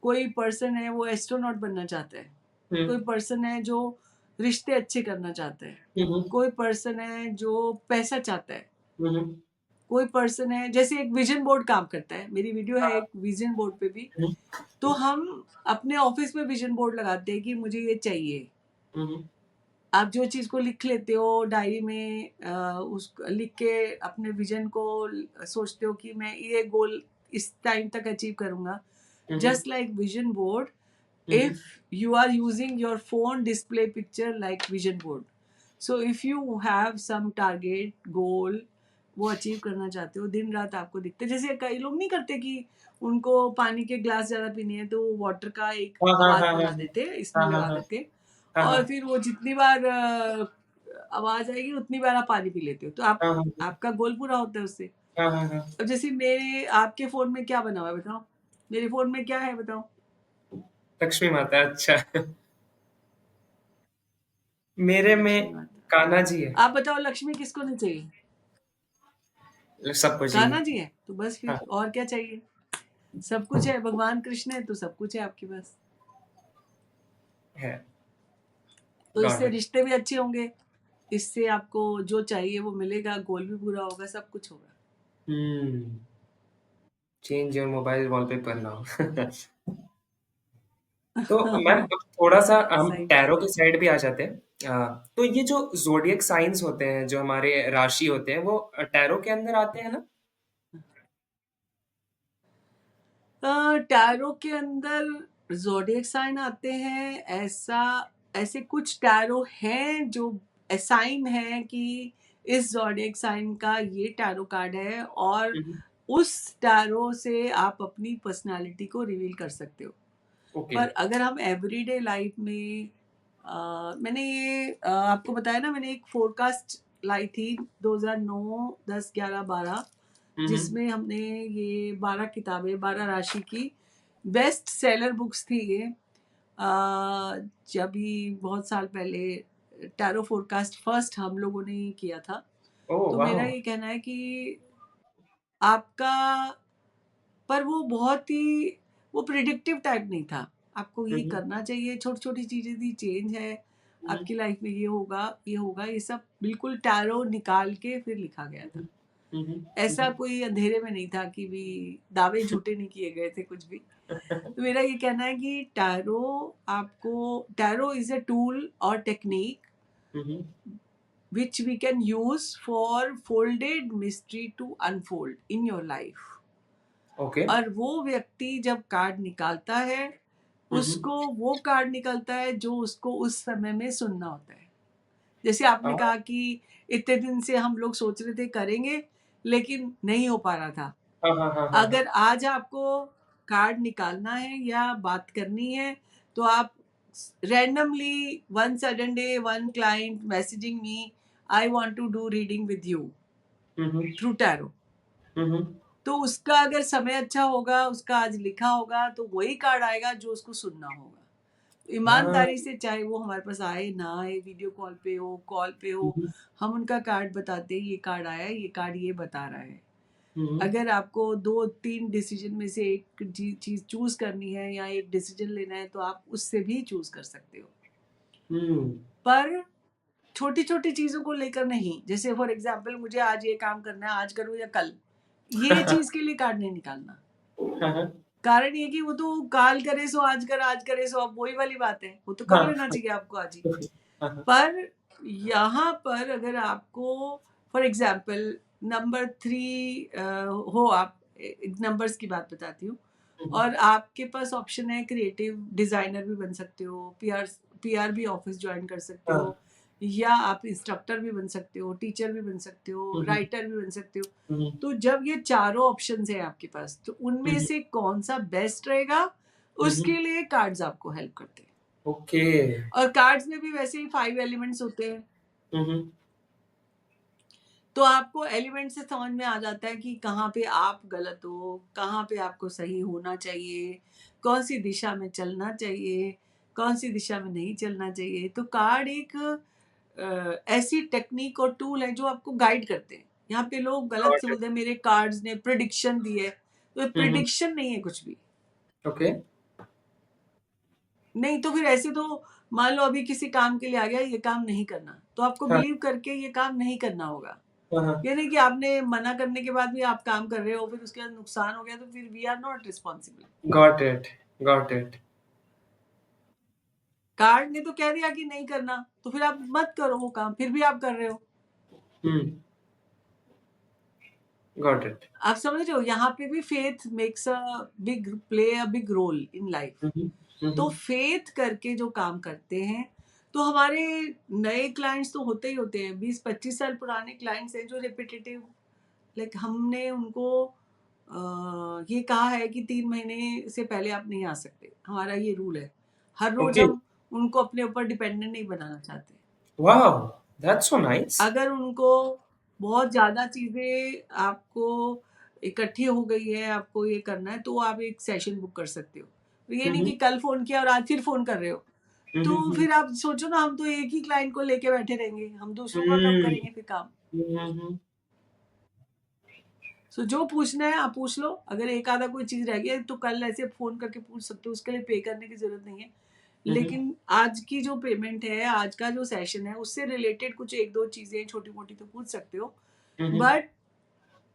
Speaker 2: कोई पर्सन है वो एस्ट्रोनॉट बनना चाहता है,
Speaker 1: हुँ,
Speaker 2: कोई पर्सन है जो रिश्ते अच्छे करना चाहता है,
Speaker 1: हुँ, हुँ,
Speaker 2: कोई पर्सन है जो पैसा चाहता है,
Speaker 1: हुँ, हुँ,
Speaker 2: कोई पर्सन है जैसे एक विजन बोर्ड काम करता है, मेरी वीडियो है
Speaker 1: हाँ,
Speaker 2: एक विजन बोर्ड पे भी।
Speaker 1: हुँ,
Speaker 2: तो हम अपने ऑफिस में विजन बोर्ड लगाते हैं कि मुझे ये चाहिए।
Speaker 1: हुँ, हुँ,
Speaker 2: आप जो चीज़ को लिख लेते हो डायरी में, उस लिख के अपने विजन को सोचते हो कि मैं ये गोल इस टाइम तक अचीव करूंगा।
Speaker 1: हुँ, हुँ,
Speaker 2: Just like vision board,
Speaker 1: hmm,
Speaker 2: if you are using your phone display picture like vision board. So if you have some target goal, वो अचीव करना चाहते हो, दिन रात आपको दिखते, जैसे कई लोग नहीं करते कि उनको पानी के ग्लास ज़्यादा पीने हैं तो वो वाटर का एक
Speaker 1: हाँ, हाँ,
Speaker 2: आवाज़
Speaker 1: हाँ, हाँ,
Speaker 2: बना देते हैं इसमें
Speaker 1: हाँ, हाँ,
Speaker 2: लगा
Speaker 1: हाँ,
Speaker 2: करके,
Speaker 1: हाँ,
Speaker 2: और
Speaker 1: हाँ,
Speaker 2: फिर वो जितनी बार आवाज़ आएगी उतनी बार आप पानी पी लेते हो, तो आप
Speaker 1: हाँ, हाँ,
Speaker 2: आपका गोल पूरा होता है उससे।
Speaker 1: हाँ, हाँ, हाँ,
Speaker 2: अब जैसे मेरे आपके फ़ोन में क्या बना हुआ है बताओ? मेरे फ़ोन में क्या है बताओ?
Speaker 1: लक्ष्मी माता, अच्छा। मेरे
Speaker 2: लक्ष्मी
Speaker 1: में
Speaker 2: माता।
Speaker 1: कान्हा जी है,
Speaker 2: आप बताओ लक्ष्मी किसको नहीं चाहिए?
Speaker 1: सबको
Speaker 2: कान्हा
Speaker 1: चाहिए।
Speaker 2: जी है, तो बस
Speaker 1: हाँ,
Speaker 2: फिर और क्या चाहिए? सब कुछ है, भगवान कृष्ण है तो सब कुछ है आपके पास।
Speaker 1: है,
Speaker 2: तो
Speaker 1: गॉट
Speaker 2: इससे
Speaker 1: इट।
Speaker 2: रिश्ते भी अच्छे होंगे, इससे आपको जो चाहिए वो मिलेगा, गोल भी पूरा होगा, सब कुछ होगा।
Speaker 1: हुँ, change your mobile wallpaper now. तो मैम अब थोड़ा-सा हम
Speaker 2: सही
Speaker 1: टैरो
Speaker 2: बात
Speaker 1: की
Speaker 2: है।
Speaker 1: साइड भी आ जाते हैं। तो ये जो ज़ोडिएक साइन्स होते हैं, जो हमारे राशि होते हैं, वो टैरो के अंदर आते हैं ना?
Speaker 2: टैरो के अंदर ज़ोडिएक साइन आते हैं, ऐसे कुछ टैरो हैं जो साइन है कि इस ज़ोडिएक साइन का ये टैरो कार्ड है, और
Speaker 1: हुँ, हुँ,
Speaker 2: उस टैरो से आप अपनी पर्सनैलिटी को रिवील कर सकते हो।
Speaker 1: ओके।
Speaker 2: पर अगर हम एवरीडे लाइफ में मैंने ये आपको बताया ना, मैंने एक फोरकास्ट लाई थी 2009, 10, 11, 12,
Speaker 1: हुँ, हुँ,
Speaker 2: जिसमें हमने ये 12 किताबें, 12 राशि की बेस्ट सेलर बुक्स थी ये। जब ही बहुत साल पहले टैरो फोरकास्ट फर्स्ट हम लोगों ने किया था।
Speaker 1: ओह
Speaker 2: तो मेरा
Speaker 1: वाओ!
Speaker 2: ये कहना है कि आपका, पर वो बहुत ही वो प्रिडिक्टिव टाइप नहीं था। आपको
Speaker 1: हुँ,
Speaker 2: ये
Speaker 1: हुँ,
Speaker 2: करना चाहिए, छोटी-छोटी चीज़ें थी, चेंज है,
Speaker 1: हुँ,
Speaker 2: आपकी लाइफ में ये होगा, ये सब बिल्कुल टैरो निकाल के फिर लिखा गया था।
Speaker 1: हुँ, हुँ, हुँ, हुँ,
Speaker 2: ऐसा
Speaker 1: हुँ,
Speaker 2: कोई अंधेरे में नहीं था कि भी दावे झूठे नहीं किए गए थे कुछ भी। तो मेरा ये कहना है कि टैरो इज़ अ टूल और technique
Speaker 1: hmm, hmm,
Speaker 2: which we can use for folded mystery to unfold in your life.
Speaker 1: Okay.
Speaker 2: और वो व्यक्ति जब कार्ड निकालता है,
Speaker 1: हुँ, हुँ,
Speaker 2: उसको वो कार्ड निकलता है जो उसको उस समय में सुनना होता है। जैसे आपने
Speaker 1: हाँ,
Speaker 2: कहा कि इतने दिन से हम लोग सोच रहे थे करेंगे, लेकिन नहीं हो पा रहा था।
Speaker 1: हाँ, हाँ, हाँ, हाँ, हाँ।
Speaker 2: अगर आज आपको कार्ड निकालना है या बात करनी है, तो आप randomly one sudden day one client messaging me, I want to do reading with you
Speaker 1: हुँ, हुँ,
Speaker 2: थ्रू टैरो।
Speaker 1: हुँ, हुँ,
Speaker 2: तो उसका अगर समय अच्छा होगा, उसका आज लिखा होगा, तो वही कार्ड आएगा जो उसको सुनना होगा।
Speaker 1: हाँ,
Speaker 2: ईमानदारी से, चाहे वो हमारे पास आए ना आए, वीडियो कॉल पे
Speaker 1: हुँ,
Speaker 2: हो,
Speaker 1: हुँ,
Speaker 2: हम उनका कार्ड बताते हैं, ये कार्ड आया है, ये कार्ड ये बता रहा है।
Speaker 1: हुँ, हुँ,
Speaker 2: अगर आपको 2-3 डिसीजन में से एक चीज़ चूज़ करनी है या एक डिसीजन लेना है, तो आप उससे भी चूज़ कर सकते हो।
Speaker 1: हुँ,
Speaker 2: पर छोटी-छोटी चीज़ों को लेकर नहीं, जैसे फॉर एग्ज़ाम्पल मुझे आज ये काम करना है, आज करूँ या कल, ये चीज़ के लिए कार्ड नहीं निकालना।
Speaker 1: हाँ, हाँ,
Speaker 2: कारण ये कि वो तो काल करे सो आज कर, आज करे सो अब, वही वाली बात है। वो तो कर
Speaker 1: हाँ,
Speaker 2: लेना चाहिए आपको आज ही।
Speaker 1: हाँ, हाँ,
Speaker 2: पर यहाँ पर अगर आपको फॉर एग्ज़ाम्पल नंबर 3 हो आप, एक नंबर्स की बात बताती हूँ,
Speaker 1: हुँ, हुँ,
Speaker 2: और आपके पास ऑप्शन है क्रिएटिव डिज़ाइनर भी बन सकते हो, पीआर भी ऑफ़िस जॉइन कर सकते
Speaker 1: हाँ,
Speaker 2: हो, या आप इंस्ट्रक्टर भी बन सकते हो, टीचर भी बन सकते हो,
Speaker 1: हुँ, हुँ,
Speaker 2: राइटर भी बन सकते हो।
Speaker 1: हुँ, हुँ,
Speaker 2: तो जब ये चारों ऑप्शंस हैं आपके पास, तो
Speaker 1: हुँ,
Speaker 2: उनमें
Speaker 1: हुँ,
Speaker 2: से कौन-सा बेस्ट रहेगा,
Speaker 1: हुँ,
Speaker 2: उसके
Speaker 1: हुँ,
Speaker 2: लिए कार्ड्स आपको हेल्प करते हैं।
Speaker 1: ओके।
Speaker 2: और कार्ड्स में भी वैसे ही 5 एलिमेंट्स होते हैं।
Speaker 1: हुँ, हुँ।
Speaker 2: तो आपको एलिमेंट से समझ में आ जाता है कि कहाँ पे आप गलत हो, कहाँ पे आपको सही होना चाहिए, कौन-सी दिशा में चलना चाहिए, कौन-सी दिशा में नहीं चलना चाहिए। तो कार्ड एक ऐसी टेक्निक और टूल है जो आपको गाइड करते हैं। यहाँ पे लोग गलत
Speaker 1: गॉट
Speaker 2: से
Speaker 1: इट।
Speaker 2: बोलते हैं मेरे कार्ड्स ने प्रेडिक्शन दी है, तो ये
Speaker 1: हुँ, हुँ।
Speaker 2: प्रेडिक्शन नहीं है कुछ भी।
Speaker 1: ओके।
Speaker 2: नहीं तो फिर ऐसे तो मान लो अभी किसी काम के लिए आ गया, ये काम नहीं करना, तो आपको
Speaker 1: हाँ,
Speaker 2: बिलीव करके ये काम नहीं करना होगा।
Speaker 1: हाँ, हाँ।
Speaker 2: ये नहीं कि आपने मना करने के बाद भी आप काम कर रहे हो, फिर उसके बाद नुकसान हो गया तो फिर we are not responsible.
Speaker 1: Got it, got it.
Speaker 2: Card ने तो कह दिया कि नहीं करना, तो फिर आप मत करो वो काम, फिर भी आप कर रहे हो।
Speaker 1: हुँ, गॉट इट।
Speaker 2: आप समझ रहे हो? यहाँ पे भी faith makes a big role in life.
Speaker 1: हुँ, हुँ। हुँ,
Speaker 2: तो
Speaker 1: हुँ।
Speaker 2: फेथ करके जो काम करते हैं, तो हमारे नए क्लाइंट्स तो होते ही होते हैं। 20-25 साल पुराने क्लाइंट्स हैं जो रिपीटेटिव, लाइक हमने उनको ये कहा है कि 3 महीने से पहले आप नहीं आ सकते। हमारा ये रूल है। हर रोज़
Speaker 1: ओके।
Speaker 2: हम उनको अपने ऊपर डिपेंडेंट नहीं बनाना चाहते।
Speaker 1: वाओ! That's so nice.
Speaker 2: अगर उनको बहुत ज़्यादा चीज़ें आपको इकट्ठी हो गई है, आपको ये करना है, तो आप एक सेशन बुक कर सकते हो। तो ये
Speaker 1: हुँ,
Speaker 2: नहीं
Speaker 1: हुँ।
Speaker 2: कि कल फ़ोन किया और आज फिर फ़ोन कर रहे हो।
Speaker 1: हुँ, हुँ,
Speaker 2: तो
Speaker 1: हुँ।
Speaker 2: फिर आप सोचो ना, हम तो एक ही क्लाइंट को लेके बैठे रहेंगे, हम दूसरों का कब
Speaker 1: हुँ।
Speaker 2: करेंगे फिर काम?
Speaker 1: हुँ, हुँ, हुँ।
Speaker 2: सो जो पूछना है आप पूछ लो। अगर एक आधा कोई चीज़ रह गई है तो कल ऐसे फ़ोन करके पूछ सकते हो, उसके लिए पे करने की ज़रूरत नहीं है।
Speaker 1: हुँ, हुँ।
Speaker 2: लेकिन आज की जो पेमेंट है, आज का जो सेशन है, उससे रिलेटेड कुछ 1-2 चीज़ें छोटी-मोटी तो पूछ सकते हो।
Speaker 1: हुँ, हुँ।
Speaker 2: बट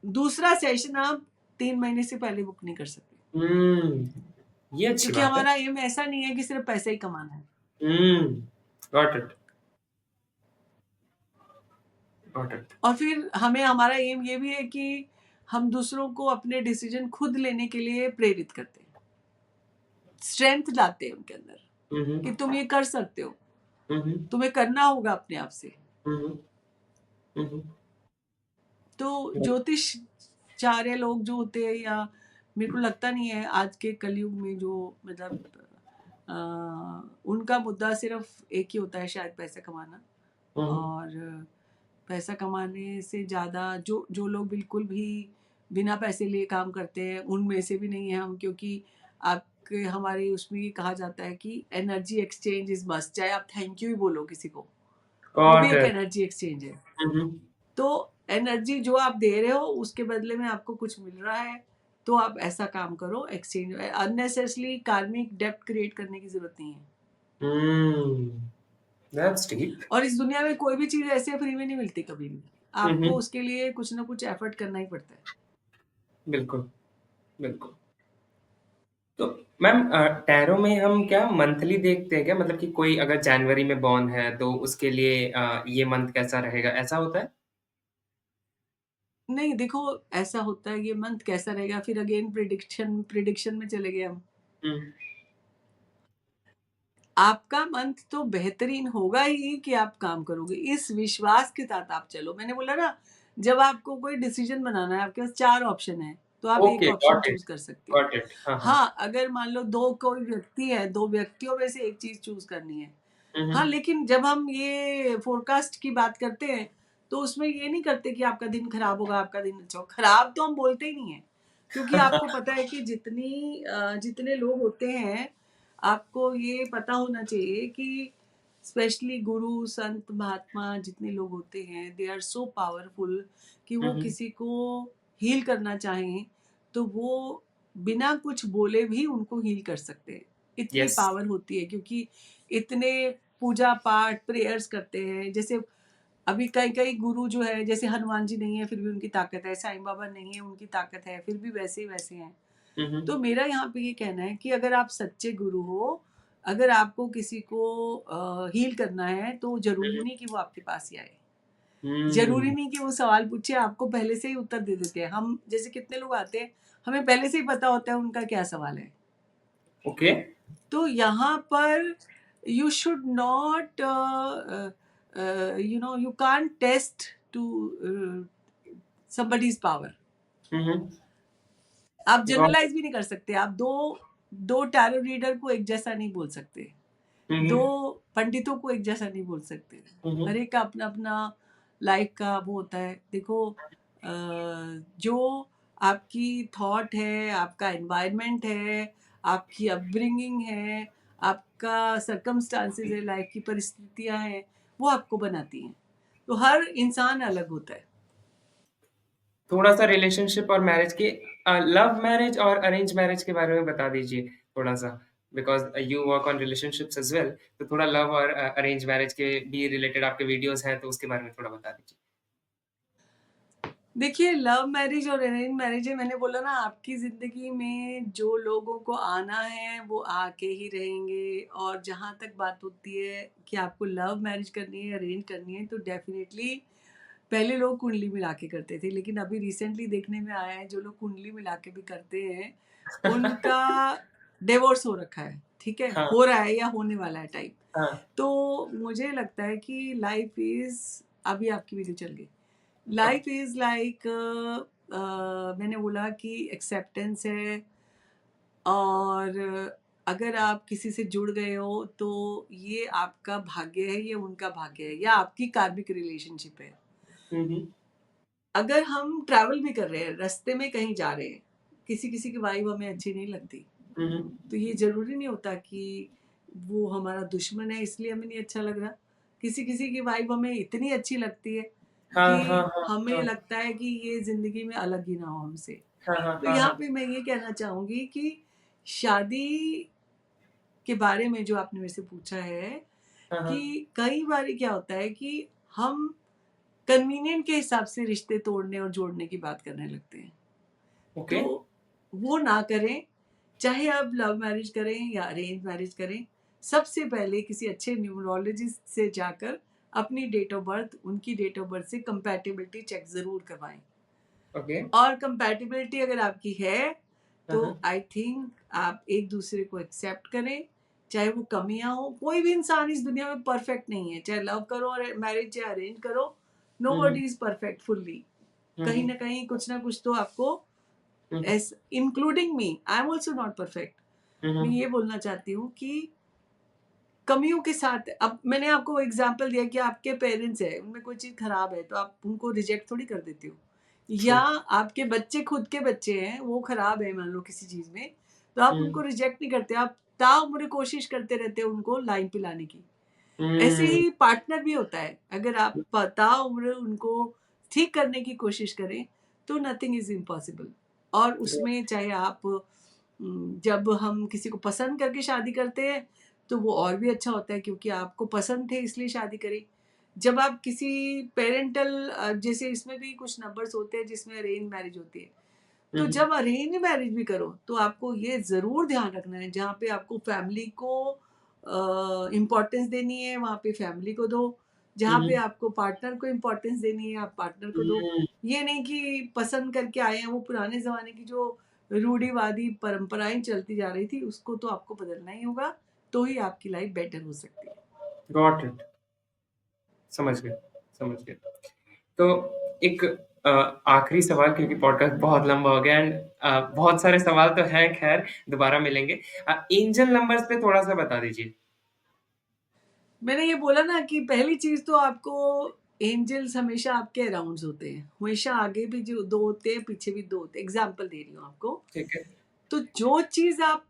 Speaker 2: दूसरा सेशन आप 3 महीने से पहले बुक नहीं कर सकते।
Speaker 1: हुँ, ये अच्छी
Speaker 2: क्योंकि
Speaker 1: बात है।
Speaker 2: हमारा एम ऐसा नहीं है कि सिर्फ़ पैसा ही कमाना है।
Speaker 1: हुँ, गॉट इट, गॉट इट।
Speaker 2: और फिर हमें हमारा एम ये भी है कि हम दूसरों को अपने डिसीज़न खुद लेने के लिए प्रेरित करते हैं। स्ट्रेंथ लाते हैं उनके अंदर
Speaker 1: हुँ,
Speaker 2: कि
Speaker 1: हुँ।
Speaker 2: तुम ये कर सकते हो,
Speaker 1: हुँ, हुँ।
Speaker 2: तुम्हें करना होगा अपने आप से।
Speaker 1: हुँ, हुँ। हुँ, हुँ।
Speaker 2: तो ज्योतिषचार्य लोग जो होते हैं, या मेरे को लगता नहीं है आज के कलयुग में जो मतलब अ, उनका मुद्दा सिर्फ एक ही होता है शायद, पैसा कमाना।
Speaker 1: हुँ, हुँ।
Speaker 2: और पैसा कमाने से ज़्यादा जो जो लोग बिल्कुल भी बिना पैसे लिए काम करते हैं, उनमें से भी नहीं है हम। क्योंकि आपके हमारे उसमें ये कहा जाता है कि एनर्जी एक्सचेंज इज़ मस्ट। चाहे आप थैंक यू ही बोलो किसी को, वो भी
Speaker 1: गॉट
Speaker 2: एक
Speaker 1: इट।
Speaker 2: एनर्जी एक्सचेंज है।
Speaker 1: हुँ, हुँ।
Speaker 2: तो एनर्जी जो आप दे रहे हो उसके बदले में आपको कुछ मिल रहा है, तो आप ऐसा काम करो। एक्सचेंज अननेसेसरली कार्मिक डेब्ट क्रिएट करने की ज़रूरत नहीं है।
Speaker 1: हुँ, दैट्स डीप।
Speaker 2: और इस दुनिया में कोई भी चीज़ ऐसे फ्री में नहीं मिलती कभी भी।
Speaker 1: हुँ,
Speaker 2: आपको
Speaker 1: हुँ।
Speaker 2: उसके लिए कुछ ना कुछ एफर्ट करना ही पड़ता है।
Speaker 1: बिल्कुल, बिल्कुल। तो मैम टैरो में हम क्या मंथली देखते हैं क्या? मतलब कि कोई अगर जनवरी में बॉर्न है तो उसके लिए ये मंथ कैसा रहेगा, ऐसा होता है?
Speaker 2: नहीं देखो, ऐसा होता है ये मंथ कैसा रहेगा, फिर अगेन प्रिडिक्शन में चले गए हम।
Speaker 1: हुँ,
Speaker 2: आपका मंथ तो बेहतरीन होगा ही कि आप काम करोगे, इस विश्वास के साथ आप चलो। मैंने बोला ना, जब आपको कोई डिसीजन बनाना है, आपके पास 4 ऑप्शन है, तो आप एक
Speaker 1: ओके,
Speaker 2: ऑप्शन चूज़ कर सकते हो।
Speaker 1: Got it. हाँ, हाँ।
Speaker 2: हाँ, अगर मान लो 2 कोई व्यक्ति है, 2 व्यक्तियों में से एक चीज़ चूज़ करनी है।
Speaker 1: हुँ,
Speaker 2: हाँ,
Speaker 1: हुँ।
Speaker 2: लेकिन जब हम ये फ़ोरकास्ट की बात करते हैं, तो उसमें ये नहीं करते कि आपका दिन खराब होगा, आपका दिन अच्छा होगा। खराब तो हम बोलते ही नहीं हैं, क्योंकि आपको पता है कि जितने लोग होते हैं, आपको ये पता होना चाहिए कि स्पेशली गुरु, संत, महात्मा जितने लोग होते हैं, दे आर सो पावरफुल कि
Speaker 1: हुँ,
Speaker 2: वो
Speaker 1: हुँ।
Speaker 2: किसी को हील करना चाहें, तो वो बिना कुछ बोले भी उनको हील कर सकते हैं। इतनी
Speaker 1: येस।
Speaker 2: पावर होती है, क्योंकि इतने पूजा पाठ प्रेयर्स करते हैं। जैसे अभी कई कई गुरु जो है, जैसे हनुमान जी नहीं है फिर भी उनकी ताकत है, साईं बाबा नहीं है उनकी ताकत है, फिर भी वैसे ही वैसे हैं।
Speaker 1: हुँ, हुँ।
Speaker 2: तो मेरा यहाँ पे ये कहना है कि अगर आप सच्चे गुरु हो, अगर आपको किसी को हील करना है, तो जरूरी नहीं कि वो आपके पास ही आए। जरूरी
Speaker 1: हुँ,
Speaker 2: नहीं कि वो सवाल पूछे, आपको पहले से ही उत्तर दे देते हैं। हम जैसे कितने लोग आते हैं, हमें पहले से ही पता होता है उनका क्या सवाल है।
Speaker 1: ओके।
Speaker 2: तो यहाँ पर you should not you can't test to somebody's power.
Speaker 1: हुँ, हुँ।
Speaker 2: आप
Speaker 1: गॉट इट।
Speaker 2: जनरलाइज भी नहीं कर सकते। आप दो दो टैरो रीडर को एक जैसा नहीं बोल सकते।
Speaker 1: हुँ,
Speaker 2: दो
Speaker 1: हुँ।
Speaker 2: पंडितों को एक जैसा नहीं बोल सकते।
Speaker 1: हुँ, हुँ।
Speaker 2: हर एक का अपना-अपना लाइफ का वो होता है। देखो जो आपकी थॉट है, आपका एनवायरनमेंट है, आपकी अपब्रिंगिंग है, आपका सर्कमस्टांसेस है, लाइफ की परिस्थितियाँ हैं, वो आपको बनाती हैं। तो हर इंसान अलग होता है।
Speaker 1: थोड़ा-सा रिलेशनशिप और मैरिज के लव मैरिज और अरेंज मैरिज के बारे में बता दीजिए थोड़ा-सा? Because you work on relationships as well, तो थोड़ा लव और अरेंज मैरिज के भी रिलेटेड आपके वीडियोज़ हैं, तो उसके बारे में थोड़ा बता दीजिए।
Speaker 2: देखिए, लव मैरिज और अरेंज मैरिज है, मैंने बोला ना, आपकी ज़िंदगी में जो लोगों को आना है वो आके ही रहेंगे। और जहाँ तक बात होती है कि आपको लव मैरिज करनी है, अरेंज करनी है, तो डेफ़िनेटली पहले लोग कुंडली मिला के करते थे, लेकिन अभी रिसेंटली देखने में आया है जो लोग कुंडली मिला के भी करते हैं, उनका डिवोर्स हो रखा है, ठीक है?
Speaker 1: हाँ,
Speaker 2: हो रहा है या होने वाला है टाइप।
Speaker 1: हाँ।
Speaker 2: तो मुझे लगता है कि लाइफ़ इज़, अभी आपकी वीडियो चल गई। लाइफ इज लाइक, मैंने बोला कि एक्सेप्टेंस है। और अगर आप किसी से जुड़ गए हो तो ये आपका भाग्य है, ये उनका भाग्य है, या आपकी कार्मिक रिलेशनशिप है।
Speaker 1: हुँ, हुँ।
Speaker 2: अगर हम ट्रैवल भी कर रहे हैं, रास्ते में कहीं जा रहे हैं, किसी किसी की वाइब हमें अच्छी नहीं लगती,
Speaker 1: हुँ, हुँ।
Speaker 2: तो ये ज़रूरी नहीं होता कि वो हमारा दुश्मन है इसलिए हमें नहीं अच्छा लग रहा। किसी किसी की वाइब हमें इतनी अच्छी लगती है
Speaker 1: हाँ, हाँ,
Speaker 2: कि
Speaker 1: हाँ,
Speaker 2: हमें
Speaker 1: हाँ।
Speaker 2: लगता है कि ये ज़िंदगी में अलग ही ना हो हमसे।
Speaker 1: हाँ, हाँ,
Speaker 2: तो
Speaker 1: हाँ,
Speaker 2: यहाँ
Speaker 1: हाँ।
Speaker 2: पे मैं ये कहना चाहूँगी कि शादी के बारे में जो आपने मेरे से पूछा है,
Speaker 1: हाँ,
Speaker 2: कि
Speaker 1: हाँ।
Speaker 2: कई बारी क्या होता है कि हम कन्वीनिएंट के हिसाब से रिश्ते तोड़ने और जोड़ने की बात करने लगते हैं।
Speaker 1: ओके।
Speaker 2: तो वो ना करें, चाहे आप लव मैरिज करें या अरेंज मैरिज करें। सबसे पहले किसी अच्छे न्यूमरोलॉजिस्ट से जाकर अपनी डेट ऑफ बर्थ, उनकी डेट ऑफ बर्थ से कंपैटिबिलिटी चेक ज़रूर करवाएँ।
Speaker 1: ओके।
Speaker 2: और कंपैटिबिलिटी अगर आपकी है,
Speaker 1: हाँ,
Speaker 2: तो
Speaker 1: हाँ।
Speaker 2: आई थिंक आप एक-दूसरे को एक्सेप्ट करें, चाहे वो कमियाँ हों। कोई भी इंसान इस दुनिया में परफेक्ट नहीं है, चाहे लव करो और मैरिज या अरेंज करो,
Speaker 1: हुँ, हुँ।
Speaker 2: Nobody is perfect fully.
Speaker 1: हुँ,
Speaker 2: कहीं
Speaker 1: हुँ।
Speaker 2: न कहीं कुछ ना कुछ तो आपको,
Speaker 1: हुँ, हुँ।
Speaker 2: As including me, I am also not perfect.
Speaker 1: हुँ,
Speaker 2: मैं
Speaker 1: हुँ।
Speaker 2: ये बोलना चाहती हूँ कि कमियों के साथ, अब मैंने आपको एग्जांपल दिया कि आपके पेरेंट्स हैं, उनमें कोई चीज़ खराब है, तो आप उनको रिजेक्ट थोड़ी कर देते हो।
Speaker 1: ट्रू।
Speaker 2: या आपके बच्चे, खुद के बच्चे हैं, वो खराब है मान लो किसी चीज़ में, तो आप उनको
Speaker 1: हुँ।
Speaker 2: रिजेक्ट नहीं करते, आप ताउम्र कोशिश करते रहते हो उनको लाइन पे लाने की। ऐसे
Speaker 1: हुँ।
Speaker 2: ही पार्टनर भी होता है, अगर आप ताउम्र उनको ठीक करने की कोशिश करें, तो नथिंग इज़ इम्पॉसिबल। और उसमें चाहे आप जब हम किसी को पसंद करके शादी करते हैं, तो वो और भी अच्छा होता है क्योंकि आपको पसंद थे इसलिए शादी करी। जब आप किसी पेरेंटल जैसे इसमें भी कुछ नंबर्स होते हैं जिसमें अरेंज मैरिज होती है।
Speaker 1: हुँ,
Speaker 2: तो
Speaker 1: हुँ।
Speaker 2: जब अरेंज मैरिज भी करो तो आपको ये ज़रूर ध्यान रखना है, जहाँ पे आपको फैमिली को इम्पोर्टेंस देनी है वहाँ पे फैमिली को दो,
Speaker 1: हुँ,
Speaker 2: जहाँ पे
Speaker 1: हुँ।
Speaker 2: आपको पार्टनर को इम्पोर्टेंस देनी है आप पार्टनर को दो।
Speaker 1: हुँ।
Speaker 2: ये नहीं कि पसंद करके आए हैं, वो पुराने ज़माने की जो रूढ़िवादी परंपराएं चलती जा रही थी उसको तो आपको बदलना ही होगा, तो ही आपकी लाइफ बेटर हो सकती है।
Speaker 1: Got it. समझ गया, समझ गया। तो एक अ, आखिरी सवाल क्योंकि पॉडकास्ट बहुत लंबा हो गया एंड बहुत सारे सवाल तो हैं खैर, दोबारा मिलेंगे। एंजेल नंबर्स पे थोड़ा-सा बता दीजिए।
Speaker 2: मैंने ये बोला ना कि पहली चीज़ तो आपको, एंजल्स हमेशा आपके अराउंड्स होते हैं। हमेशा आगे भी जो 2 होते हैं, पीछे भी 2 होते हैं। एग्ज़ाम्पल दे रही हूँ आपको।
Speaker 1: ठीक है।
Speaker 2: तो जो चीज़ आप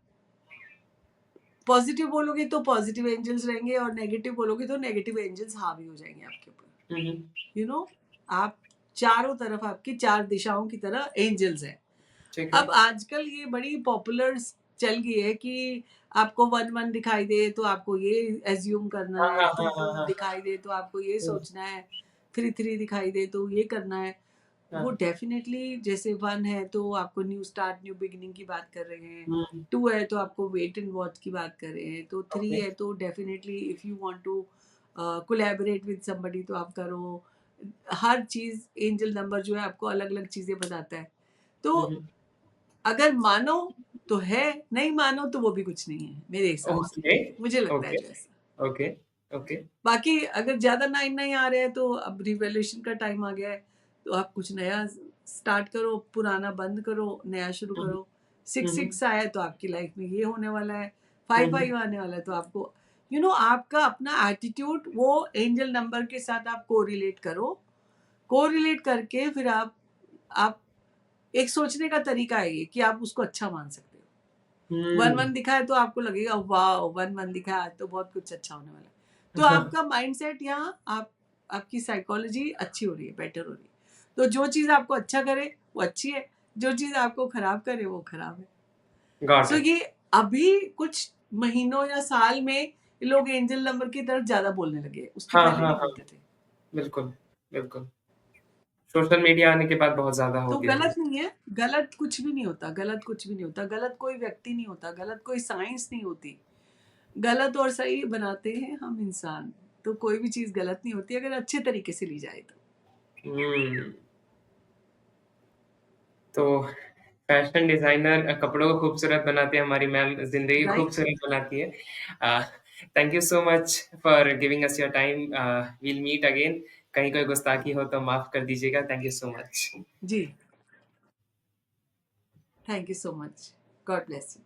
Speaker 2: पॉज़िटिव बोलोगे तो पॉज़िटिव एंजल्स रहेंगे और नेगेटिव बोलोगे तो नेगेटिव एंजल्स हावी हो जाएँगे आपके ऊपर।
Speaker 1: हुँ, हुँ।
Speaker 2: यू नो, आप चारों तरफ, आपकी 4 दिशाओं की तरह एंजल्स हैं।
Speaker 1: ठीक है।
Speaker 2: अब आजकल ये बड़ी पॉपुलर चल गई है कि आपको 1-1 दिखाई दे तो आपको ये एज़्यूम करना
Speaker 1: हाँ,
Speaker 2: है,
Speaker 1: हाँ, हाँ,
Speaker 2: 2-2
Speaker 1: हाँ, हाँ।
Speaker 2: दिखाई दे तो आपको ये
Speaker 1: हुँ,
Speaker 2: सोचना है, 3-3 दिखाई दे तो ये करना है। वो
Speaker 1: हाँ।
Speaker 2: डेफ़िनेटली, जैसे 1 है तो आपको न्यू स्टार्ट, न्यू बिगिनिंग की बात कर रहे हैं,
Speaker 1: हुँ,
Speaker 2: 2 है तो आपको वेट एंड वॉच की बात कर रहे हैं, तो 3
Speaker 1: ओके।
Speaker 2: है तो definitely if you want to collaborate with somebody तो आप करो। हर चीज़, एंजल नंबर जो है आपको अलग-अलग चीज़ें बताता है। तो
Speaker 1: हुँ, हुँ।
Speaker 2: अगर मानो तो है, नहीं मानो तो वो भी कुछ नहीं है, मेरे हिसाब से।
Speaker 1: ओके,
Speaker 2: मुझे लगता है
Speaker 1: ओके,
Speaker 2: जो ऐसा।
Speaker 1: Okay, okay.
Speaker 2: बाकी अगर ज़्यादा 9-9 आ रहे हैं तो अब रिवॉल्यूशन का टाइम आ गया है, तो आप कुछ नया स्टार्ट करो, पुराना बंद करो, नया शुरू
Speaker 1: हुँ, हुँ।
Speaker 2: करो।
Speaker 1: हुँ, हुँ।
Speaker 2: 6-6 आया है तो आपकी लाइफ में ये होने वाला है,
Speaker 1: हुँ,
Speaker 2: 5-5
Speaker 1: हुँ।
Speaker 2: आने वाला है तो आपको आपका अपना एटीट्यूड वो एंजल नंबर के साथ आप कोरिलेट करो। कोरिलेट करके फिर आप एक सोचने का तरीका है ये कि आप उसको अच्छा मान सकते हो। 1-1
Speaker 1: हुँ।
Speaker 2: दिखा है तो आपको लगेगा वाओ! 1-1 दिखा है आज तो बहुत कुछ अच्छा होने वाला है। तो आपका माइंडसेट यहाँ आपकी साइकोलॉजी अच्छी हो रही है, बेटर हो रही है। तो जो चीज़ आपको अच्छा करे वो अच्छी है, जो चीज़ आपको खराब करे वो खराब है।
Speaker 1: Got
Speaker 2: so
Speaker 1: it.
Speaker 2: ये अभी कुछ महीनों या साल में लोग एंजल नंबर की तरफ ज़्यादा बोलने लगे, उसके
Speaker 1: हाँ,
Speaker 2: पहले
Speaker 1: हाँ,
Speaker 2: नहीं
Speaker 1: हाँ।
Speaker 2: बोलते थे।
Speaker 1: बिल्कुल, बिल्कुल। सोशल मीडिया आने के बाद बहुत ज़्यादा हो
Speaker 2: तो
Speaker 1: गया है।
Speaker 2: गलत नहीं है, गलत कुछ भी नहीं होता, गलत कुछ भी नहीं होता, गलत कोई व्यक्ति नहीं होता, गलत कोई साइंस नहीं होती। गलत और सही बनाते हैं हम इंसान। तो कोई भी चीज़ गलत नहीं होती अगर अच्छे तरीके से ली जाए तो।
Speaker 1: हुँ। तो फैशन डिज़ाइनर कपड़ों को खूबसूरत बनाते हैं, हमारी मैम ज़िंदगी
Speaker 2: राइट?
Speaker 1: खूबसूरत बनाती है। Uh, thank you so much for giving us your time. We'll meet again. कहीं कोई गुस्ताखी हो तो माफ़ कर दीजिएगा। Thank you so much.
Speaker 2: जी, thank you so much. God bless you.